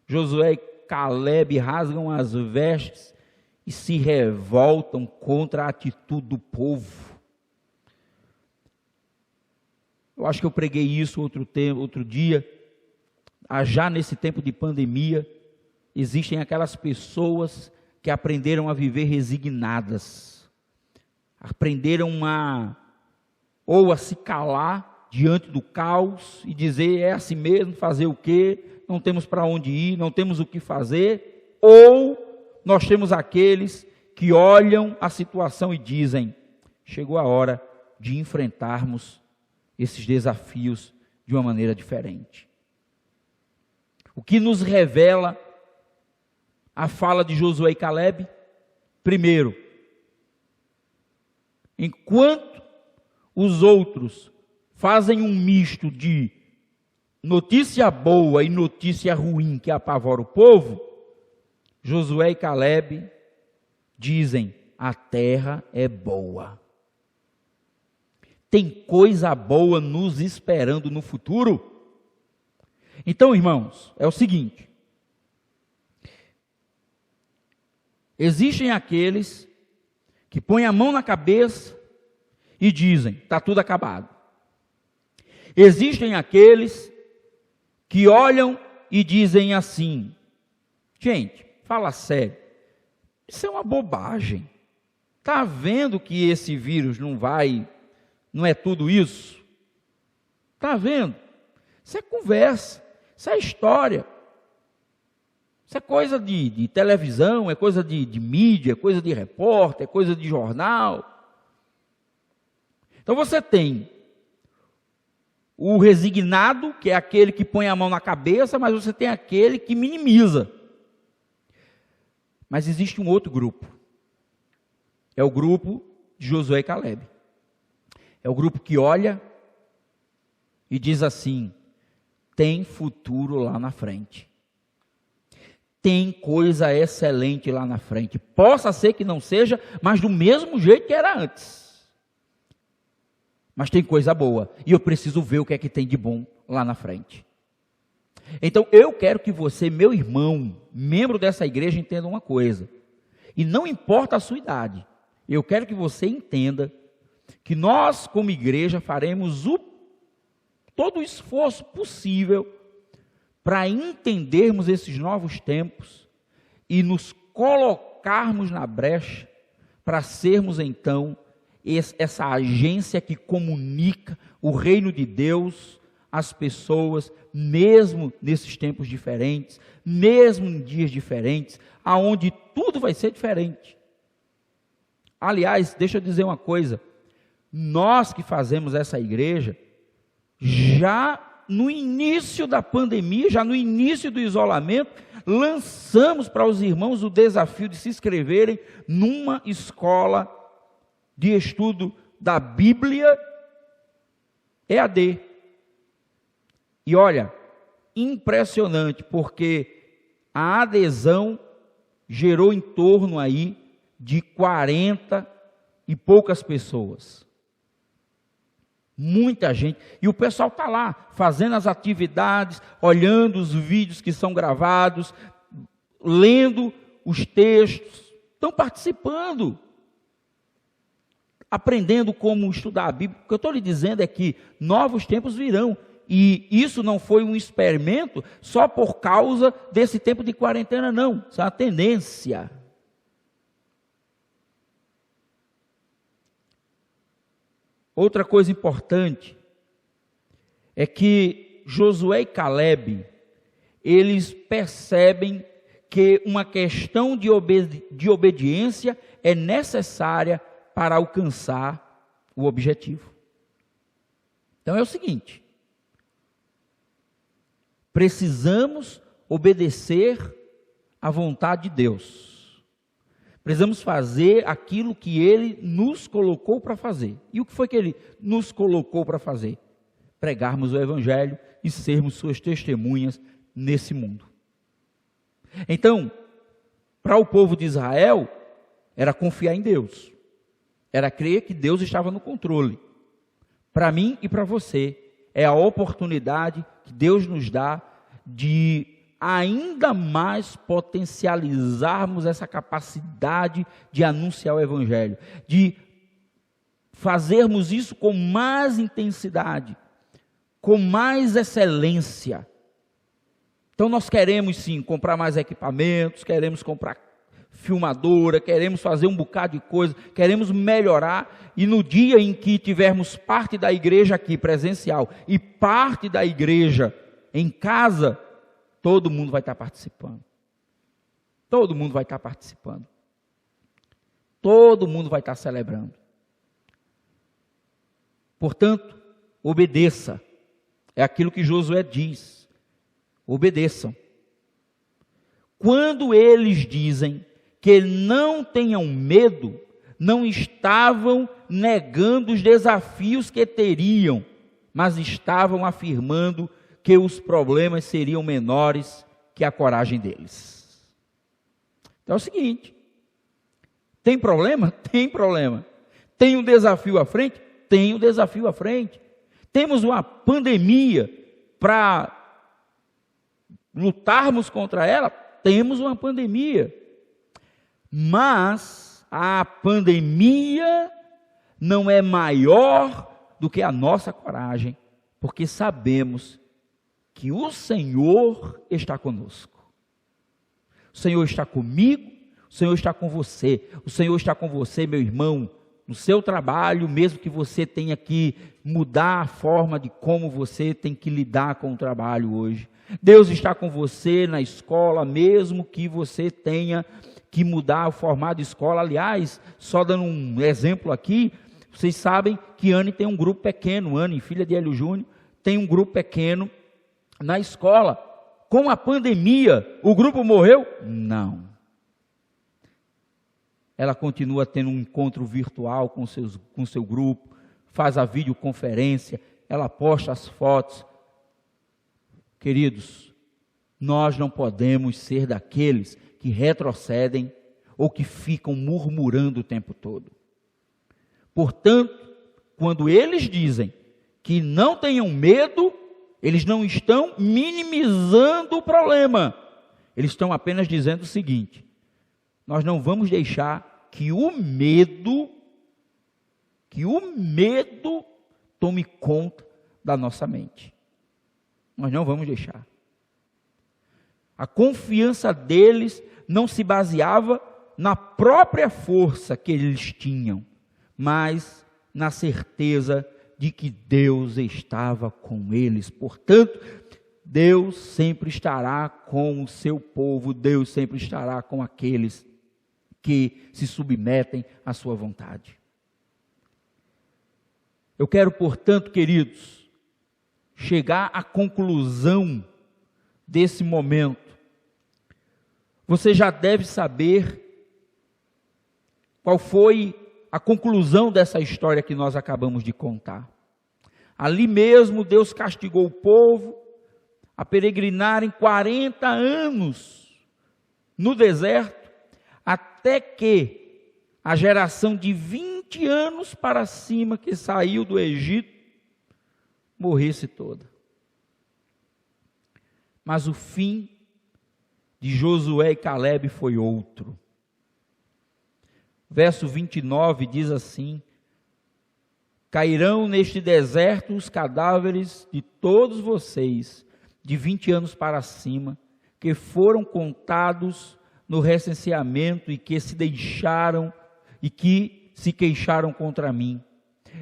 Josué e Calebe rasgam as vestes e se revoltam contra a atitude do povo. Eu acho que eu preguei isso outro dia. Já nesse tempo de pandemia, existem aquelas pessoas que aprenderam a viver resignadas, aprenderam a se calar diante do caos e dizer: é assim mesmo, fazer o quê? Não temos para onde ir, não temos o que fazer. Ou nós temos aqueles que olham a situação e dizem: chegou a hora de enfrentarmos esses desafios de uma maneira diferente. O que nos revela a fala de Josué e Calebe? Primeiro, enquanto os outros fazem um misto de notícia boa e notícia ruim que apavora o povo, Josué e Calebe dizem: a terra é boa. Tem coisa boa nos esperando no futuro. Então, irmãos, é o seguinte: existem aqueles que põem a mão na cabeça e dizem: está tudo acabado. Existem aqueles que olham e dizem assim: gente, fala sério, isso é uma bobagem. Está vendo que esse vírus não é tudo isso? Está vendo? Isso é conversa, isso é história. Isso é coisa de televisão, é coisa de mídia, é coisa de repórter, é coisa de jornal. Então você tem o resignado, que é aquele que põe a mão na cabeça, mas você tem aquele que minimiza. Mas existe um outro grupo. É o grupo de Josué e Calebe. É o grupo que olha e diz assim: tem futuro lá na frente. Tem coisa excelente lá na frente. Possa ser que não seja, mas do mesmo jeito que era antes. Mas tem coisa boa. E eu preciso ver o que é que tem de bom lá na frente. Então eu quero que você, meu irmão, membro dessa igreja, entenda uma coisa. E não importa a sua idade. Eu quero que você entenda que nós, como igreja, faremos todo o esforço possível para entendermos esses novos tempos e nos colocarmos na brecha para sermos então essa agência que comunica o reino de Deus às pessoas, mesmo nesses tempos diferentes, mesmo em dias diferentes, aonde tudo vai ser diferente. Aliás, deixa eu dizer uma coisa, nós que fazemos essa igreja, já no início da pandemia, já no início do isolamento, lançamos para os irmãos o desafio de se inscreverem numa escola de estudo da Bíblia EAD. E olha, impressionante, porque a adesão gerou em torno aí de 40 e poucas pessoas. Muita gente, e o pessoal está lá, fazendo as atividades, olhando os vídeos que são gravados, lendo os textos, estão participando, aprendendo como estudar a Bíblia. O que eu estou lhe dizendo é que novos tempos virão, e isso não foi um experimento só por causa desse tempo de quarentena, não, isso é uma tendência. Outra coisa importante é que Josué e Caleb, eles percebem que uma questão de obediência é necessária para alcançar o objetivo. Então é o seguinte, precisamos obedecer à vontade de Deus. Precisamos fazer aquilo que Ele nos colocou para fazer. E o que foi que Ele nos colocou para fazer? Pregarmos o Evangelho e sermos suas testemunhas nesse mundo. Então, para o povo de Israel, era confiar em Deus. Era crer que Deus estava no controle. Para mim e para você, é a oportunidade que Deus nos dá de ainda mais potencializarmos essa capacidade de anunciar o Evangelho, de fazermos isso com mais intensidade, com mais excelência. Então nós queremos sim comprar mais equipamentos, queremos comprar filmadora, queremos fazer um bocado de coisa, queremos melhorar, e no dia em que tivermos parte da igreja aqui presencial e parte da igreja em casa, todo mundo vai estar participando. Todo mundo vai estar participando. Todo mundo vai estar celebrando. Portanto, obedeça. É aquilo que Josué diz. Obedeçam. Quando eles dizem que não tenham medo, não estavam negando os desafios que teriam, mas estavam afirmando que os problemas seriam menores que a coragem deles. Então é o seguinte, tem problema? Tem problema. Tem um desafio à frente? Tem um desafio à frente. Temos uma pandemia para lutarmos contra ela? Temos uma pandemia. Mas a pandemia não é maior do que a nossa coragem, porque sabemos que o Senhor está conosco. O Senhor está comigo, o Senhor está com você. O Senhor está com você, meu irmão, no seu trabalho, mesmo que você tenha que mudar a forma de como você tem que lidar com o trabalho hoje. Deus está com você na escola, mesmo que você tenha que mudar o formato de escola. Aliás, só dando um exemplo aqui, vocês sabem que Anne tem um grupo pequeno, Anne, filha de Hélio Júnior, tem um grupo pequeno na escola. Com a pandemia, o grupo morreu? Não. Ela continua tendo um encontro virtual com seu grupo, faz a videoconferência, ela posta as fotos. Queridos, nós não podemos ser daqueles que retrocedem ou que ficam murmurando o tempo todo. Portanto, quando eles dizem que não tenham medo, eles não estão minimizando o problema. Eles estão apenas dizendo o seguinte: nós não vamos deixar que o medo tome conta da nossa mente. Nós não vamos deixar. A confiança deles não se baseava na própria força que eles tinham, mas na certeza de que Deus estava com eles. Portanto, Deus sempre estará com o seu povo, Deus sempre estará com aqueles que se submetem à sua vontade. Eu quero, portanto, queridos, chegar à conclusão desse momento. Você já deve saber qual foi a conclusão dessa história que nós acabamos de contar. Ali mesmo Deus castigou o povo a peregrinarem 40 anos no deserto, até que a geração de 20 anos para cima que saiu do Egito morresse toda. Mas o fim de Josué e Calebe foi outro. Verso 29 diz assim: cairão neste deserto os cadáveres de todos vocês, de 20 anos para cima, que foram contados no recenseamento e que se deixaram e que se queixaram contra mim.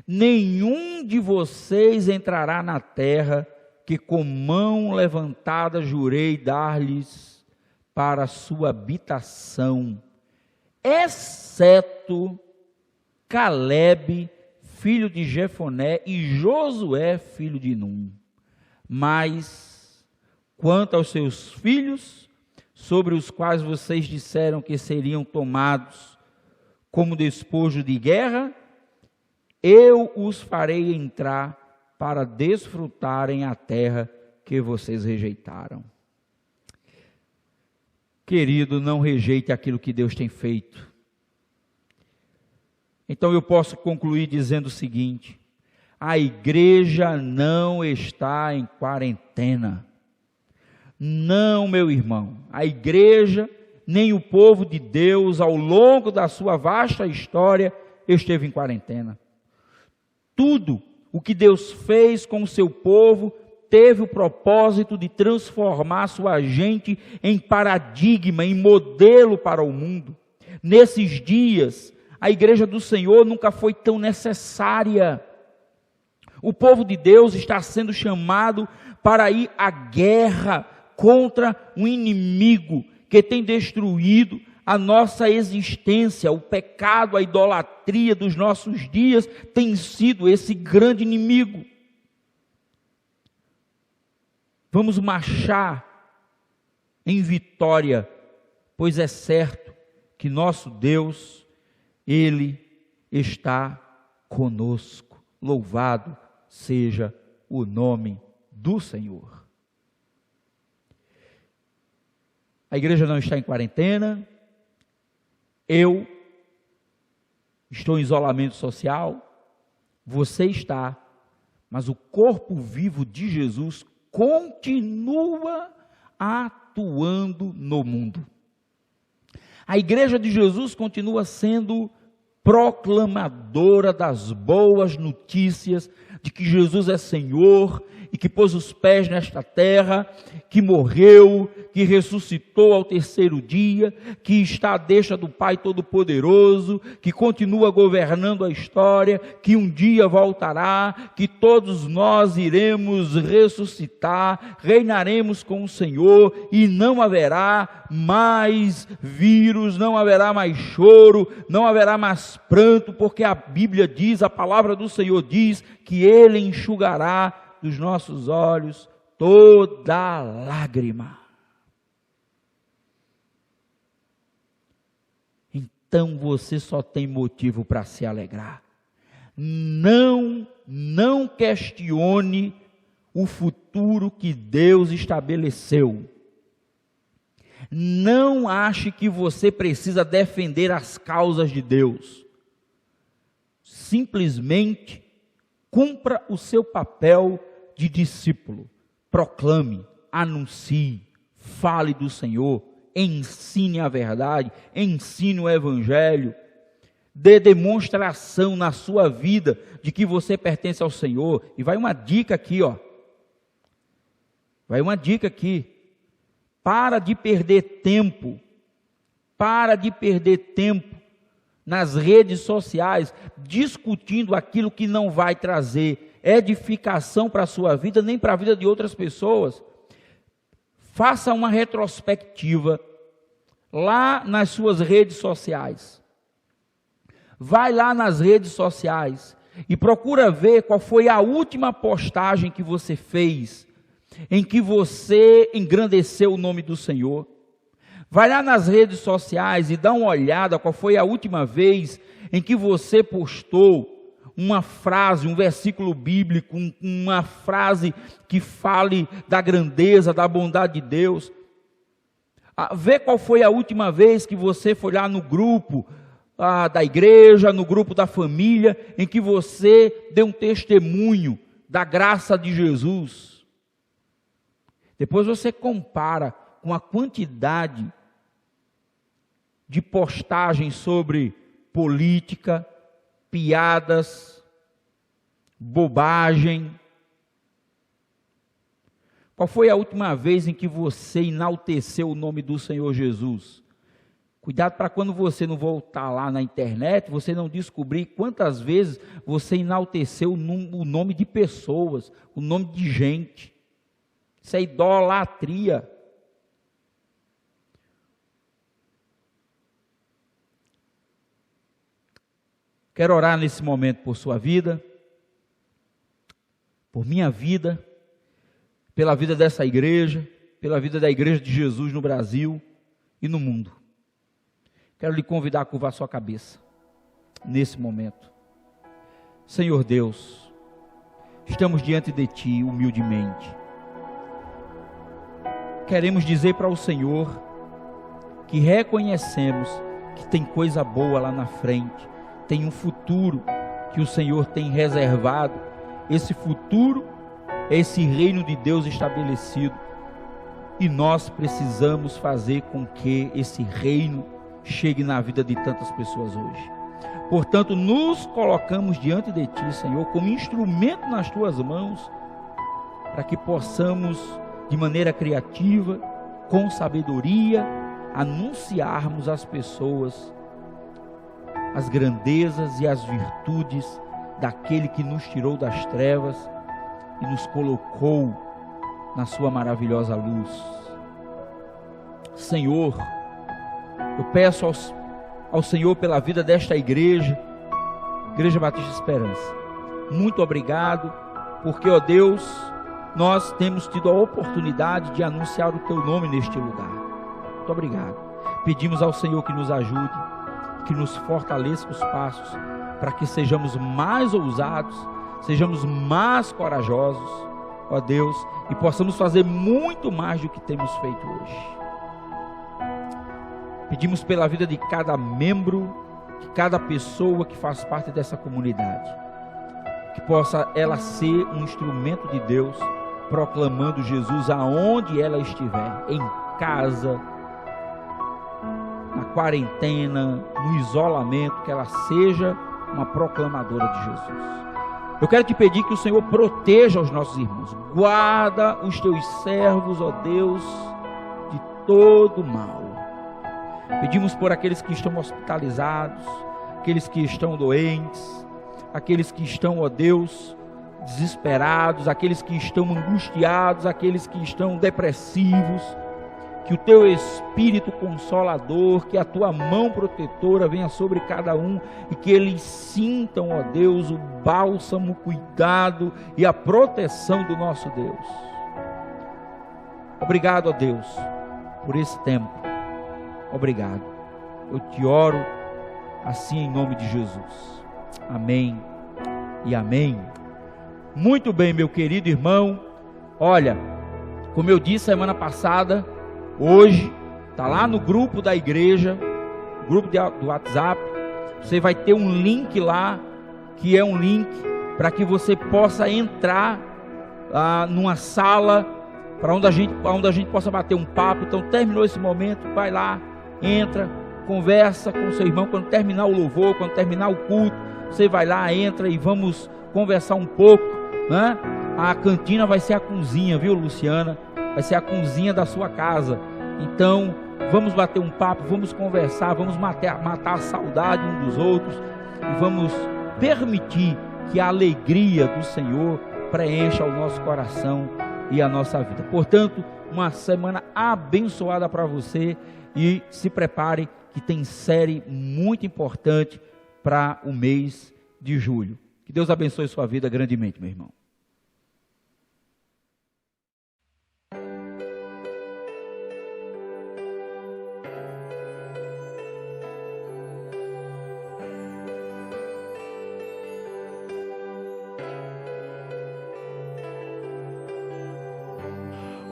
Nenhum de vocês entrará na terra que com mão levantada jurei dar-lhes para a sua habitação, exceto Calebe, filho de Jefoné, e Josué, filho de Num. Mas, quanto aos seus filhos, sobre os quais vocês disseram que seriam tomados como despojo de guerra, eu os farei entrar para desfrutarem a terra que vocês rejeitaram. Querido, não rejeite aquilo que Deus tem feito. Então eu posso concluir dizendo o seguinte: a igreja não está em quarentena. Não, meu irmão, a igreja, nem o povo de Deus, ao longo da sua vasta história, esteve em quarentena. Tudo o que Deus fez com o seu povo teve o propósito de transformar sua gente em paradigma, em modelo para o mundo. Nesses dias, a igreja do Senhor nunca foi tão necessária. O povo de Deus está sendo chamado para ir à guerra contra um inimigo que tem destruído a nossa existência. O pecado, a idolatria dos nossos dias tem sido esse grande inimigo. Vamos marchar em vitória, pois é certo que nosso Deus, Ele está conosco. Louvado seja o nome do Senhor. A igreja não está em quarentena. Eu estou em isolamento social. Você está. Mas o corpo vivo de Jesus continua atuando no mundo. A igreja de Jesus continua sendo proclamadora das boas notícias de que Jesus é Senhor e que pôs os pés nesta terra, que morreu, que ressuscitou ao terceiro dia, que está à destra do Pai Todo-Poderoso, que continua governando a história, que um dia voltará, que todos nós iremos ressuscitar, reinaremos com o Senhor e não haverá mais vírus, não haverá mais choro, não haverá mais pranto, porque a Bíblia diz, a palavra do Senhor diz que Ele enxugará dos nossos olhos toda lágrima. Então você só tem motivo para se alegrar. Não questione o futuro que Deus estabeleceu. Não ache que você precisa defender as causas de Deus. Simplesmente cumpra o seu papel de discípulo. Proclame, anuncie, fale do Senhor, ensine a verdade, ensine o Evangelho, dê demonstração na sua vida de que você pertence ao Senhor. E vai uma dica aqui, ó. Vai uma dica aqui. Para de perder tempo. Para de perder tempo nas redes sociais, discutindo aquilo que não vai trazer edificação para a sua vida, nem para a vida de outras pessoas. Faça uma retrospectiva lá nas suas redes sociais. Vai lá nas redes sociais e procura ver qual foi a última postagem que você fez, em que você engrandeceu o nome do Senhor. Vai lá nas redes sociais e dá uma olhada qual foi a última vez em que você postou uma frase, um versículo bíblico, uma frase que fale da grandeza, da bondade de Deus. Vê qual foi a última vez que você foi lá no grupo da igreja, no grupo da família, em que você deu um testemunho da graça de Jesus. Depois você compara com a quantidade de postagens sobre política, piadas, bobagem. Qual foi a última vez em que você enalteceu o nome do Senhor Jesus? Cuidado para quando você não voltar lá na internet, você não descobrir quantas vezes você enalteceu o nome de pessoas, o nome de gente. Isso é idolatria. Quero orar nesse momento por sua vida, por minha vida, pela vida dessa igreja, pela vida da igreja de Jesus no Brasil e no mundo. Quero lhe convidar a curvar sua cabeça, nesse momento. Senhor Deus, estamos diante de Ti humildemente. Queremos dizer para o Senhor que reconhecemos que tem coisa boa lá na frente, tem um futuro que o Senhor tem reservado. Esse futuro é esse reino de Deus estabelecido, e nós precisamos fazer com que esse reino chegue na vida de tantas pessoas hoje. Portanto, nos colocamos diante de Ti, Senhor, como instrumento nas Tuas mãos, para que possamos, de maneira criativa, com sabedoria, anunciarmos às pessoas as grandezas e as virtudes daquele que nos tirou das trevas e nos colocou na sua maravilhosa luz. Senhor, eu peço ao Senhor pela vida desta igreja, Igreja Batista Esperança. Muito obrigado, porque, ó Deus, nós temos tido a oportunidade de anunciar o Teu nome neste lugar. Muito obrigado. Pedimos ao Senhor que nos ajude, que nos fortaleça os passos, para que sejamos mais ousados, sejamos mais corajosos, ó Deus, e possamos fazer muito mais do que temos feito hoje. Pedimos pela vida de cada membro, de cada pessoa que faz parte dessa comunidade, que possa ela ser um instrumento de Deus, proclamando Jesus aonde ela estiver, em casa, na quarentena, no isolamento, que ela seja uma proclamadora de Jesus. Eu quero te pedir que o Senhor proteja os nossos irmãos, guarda os Teus servos, ó Deus, de todo mal. Pedimos por aqueles que estão hospitalizados, aqueles que estão doentes, aqueles que estão, ó Deus, desesperados, aqueles que estão angustiados, aqueles que estão depressivos, que o Teu Espírito Consolador, que a Tua mão protetora venha sobre cada um, e que eles sintam, ó Deus, o bálsamo, o cuidado e a proteção do nosso Deus. Obrigado, ó Deus, por esse tempo. Obrigado. Eu te oro assim em nome de Jesus. Amém e amém. Muito bem, meu querido irmão. Olha, como eu disse semana passada, hoje está lá no grupo da igreja, grupo do WhatsApp. Você vai ter um link lá, que é um link para que você possa entrar numa sala para onde a gente possa bater um papo. Então, terminou esse momento, vai lá, entra, conversa com o seu irmão. Quando terminar o louvor, quando terminar o culto, você vai lá, entra e vamos conversar um pouco, né? A cantina vai ser a cozinha, viu, Luciana? Vai ser a cozinha da sua casa. Então, vamos bater um papo, vamos conversar, vamos matar a saudade um dos outros e vamos permitir que a alegria do Senhor preencha o nosso coração e a nossa vida. Portanto, uma semana abençoada para você e se prepare que tem série muito importante para o mês de julho. Que Deus abençoe sua vida grandemente, meu irmão.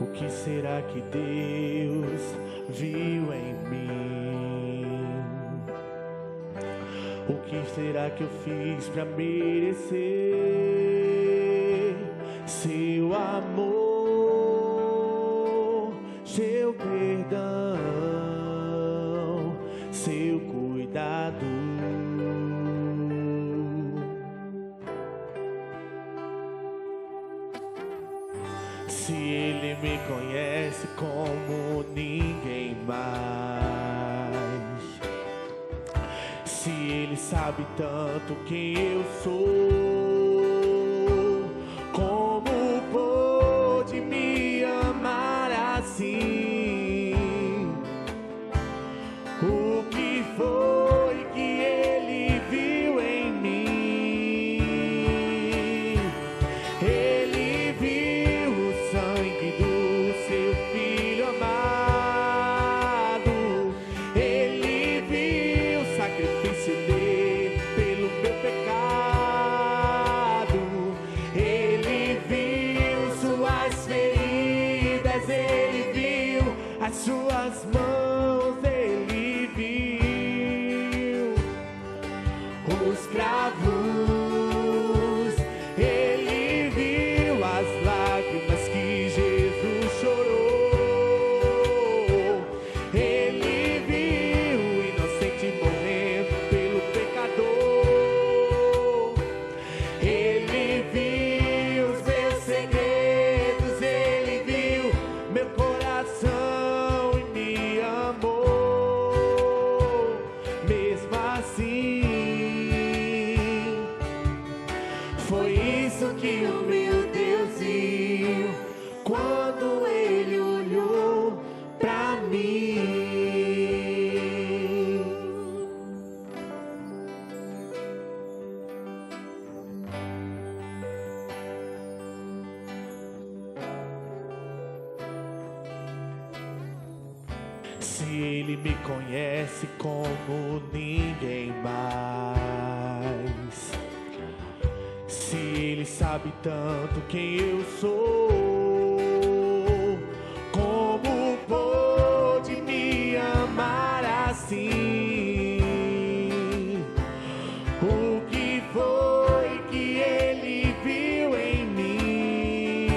O que será que Deus viu em mim? O que será que eu fiz para merecer seu amor, seu perdão, seu cuidado? Se Ele me conhece como ninguém mais, se Ele sabe tanto quem eu sou, como pôde me amar assim? O que foi que Ele viu em mim? Ele viu o sangue do seu Filho amado. Ele viu o sacrifício dele pelo meu pecado. Ele viu suas feridas, ele viu as suas mãos, ele viu os cravos, ele viu as lágrimas que Jesus chorou. Ele viu o inocente morrendo pelo pecador. Ele viu os meus segredos, ele viu meu coração e me amou. Mesmo assim, foi isso que o meu Deus viu quando Ele olhou pra mim. Se Ele me conhece como ninguém mais, se Ele sabe tanto quem eu sou, como pôde me amar assim? O que foi que Ele viu em mim?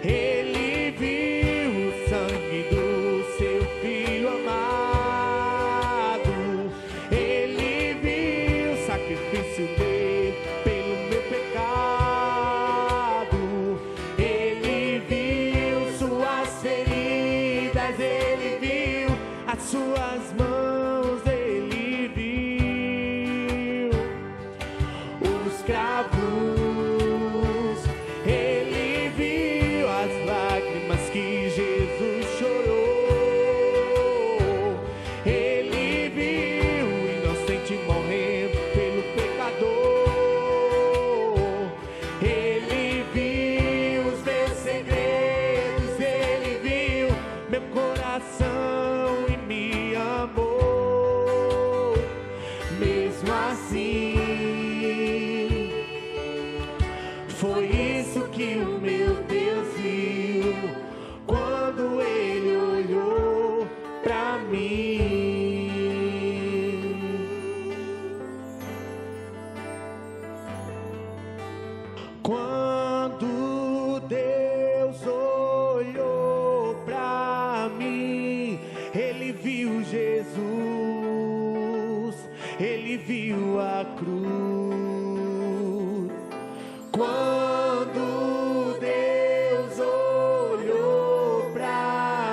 Ele viu o sangue do seu Filho amado. Ele viu o sacrifício dele pelo meu pecado. Ele viu suas feridas, ele viu as suas mãos, ele viu os cravos, ele viu as lágrimas que Jesus chorou. Ele viu o inocente morrendo pelo pecador. Ele viu os meus segredos, ele viu meu coração e me amou. Mesmo assim, foi isso que o meu Deus viu quando Ele olhou pra mim. Quando Deus olhou pra mim, Ele viu Jesus, Ele viu a cruz. Quando Deus olhou pra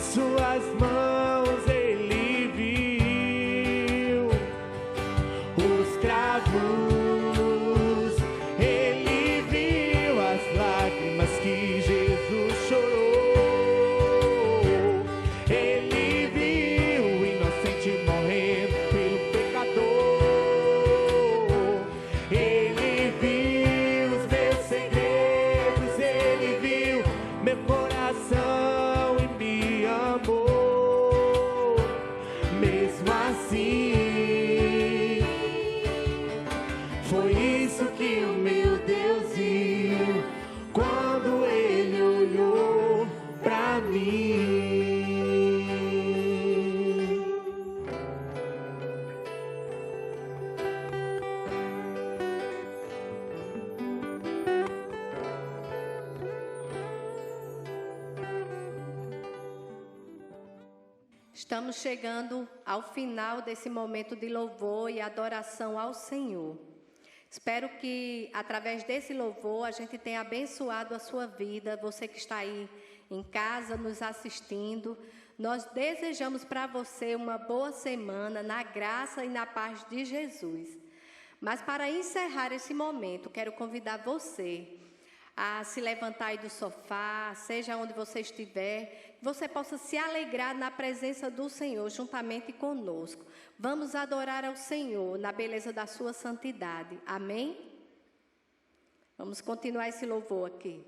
Nas suas mãos ele viu os cravos, ele viu as lágrimas que Jesus chorou, ele viu o inocente morrendo pelo pecador, ele viu os meus segredos, ele viu meu coração e me amou. Mesmo assim, foi isso que o meu Deus viu quando ele olhou pra mim. Estamos chegando ao final desse momento de louvor e adoração ao Senhor. Espero que, através desse louvor, a gente tenha abençoado a sua vida, você que está aí em casa nos assistindo. Nós desejamos para você uma boa semana na graça e na paz de Jesus. Mas para encerrar esse momento, quero convidar você a se levantar aí do sofá, seja onde você estiver, que você possa se alegrar na presença do Senhor juntamente conosco. Vamos adorar ao Senhor na beleza da sua santidade. Amém? Vamos continuar esse louvor aqui.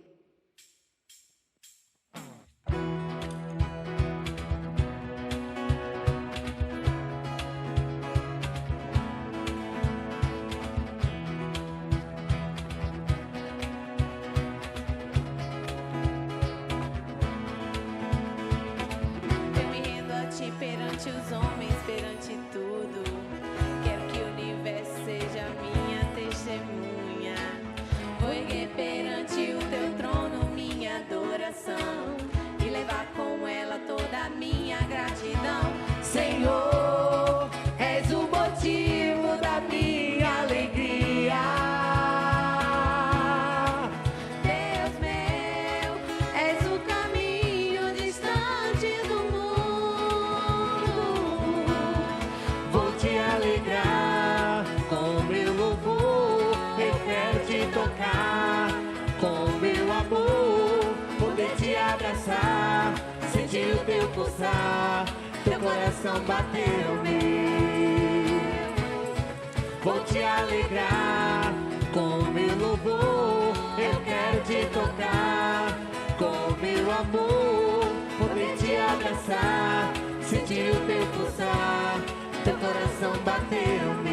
Perante os homens, perante tudo, quero que o universo seja minha testemunha. Vou erguer perante o teu trono minha adoração e levar com ela toda a minha gratidão. Senhor, és o motivo da minha alegria. Deus meu, és o caminho distante do mundo. Vou te alegrar com meu louvor, eu quero te tocar com meu amor, poder te abraçar, sentir o teu pulsar, teu coração bater o meu. Vou te alegrar com meu louvor, eu quero te tocar com meu amor, poder te abraçar, sentir o teu pulsar, teu coração bater o meu.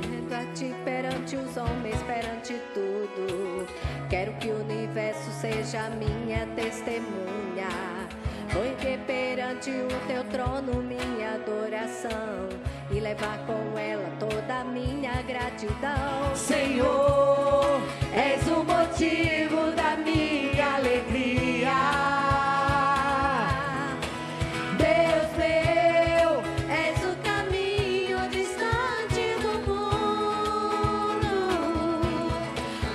Vendo a ti perante os homens, perante tudo, quero que o universo seja minha testemunha. Vou erguer perante o teu trono minha adoração e levar com ela toda a minha gratidão. Senhor, és o motivo da minha alegria. Deus meu, és o caminho distante do mundo.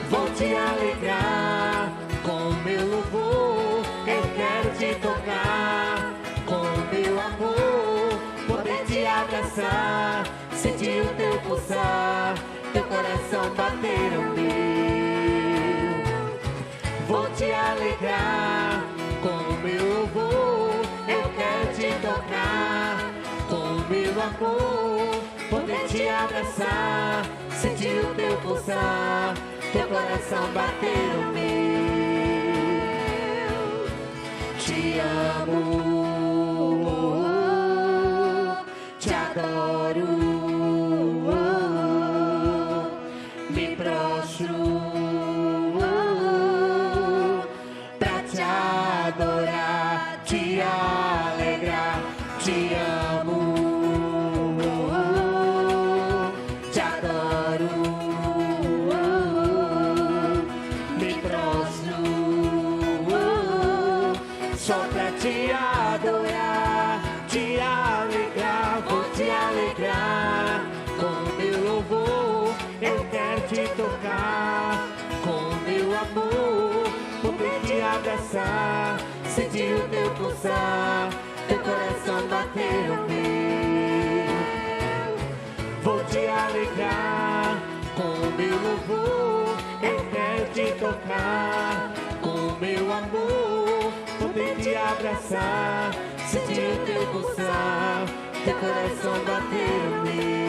Vou te alegrar com meu louvor, eu quero te tocar com meu amor, poder te abraçar, sentir o teu pulsar, teu coração bater o meu. Vou te alegrar com meu louvor, eu quero te tocar com meu amor, poder te abraçar, sentir o teu pulsar, teu coração bater o meu. Te amo, te adoro, me prostro pra te adorar, te alegrar. Te amo, te adoro, me prostro só pra te adorar, te alegrar. Vou te alegrar com meu louvor, eu quero te tocar com meu amor, poder te abraçar, sentir o teu pulsar, teu coração bater o meu. Vou te alegrar com o meu louvor, eu quero te tocar com o meu amor, poder te abraçar, sentir o teu pulsar, teu coração bater o meu.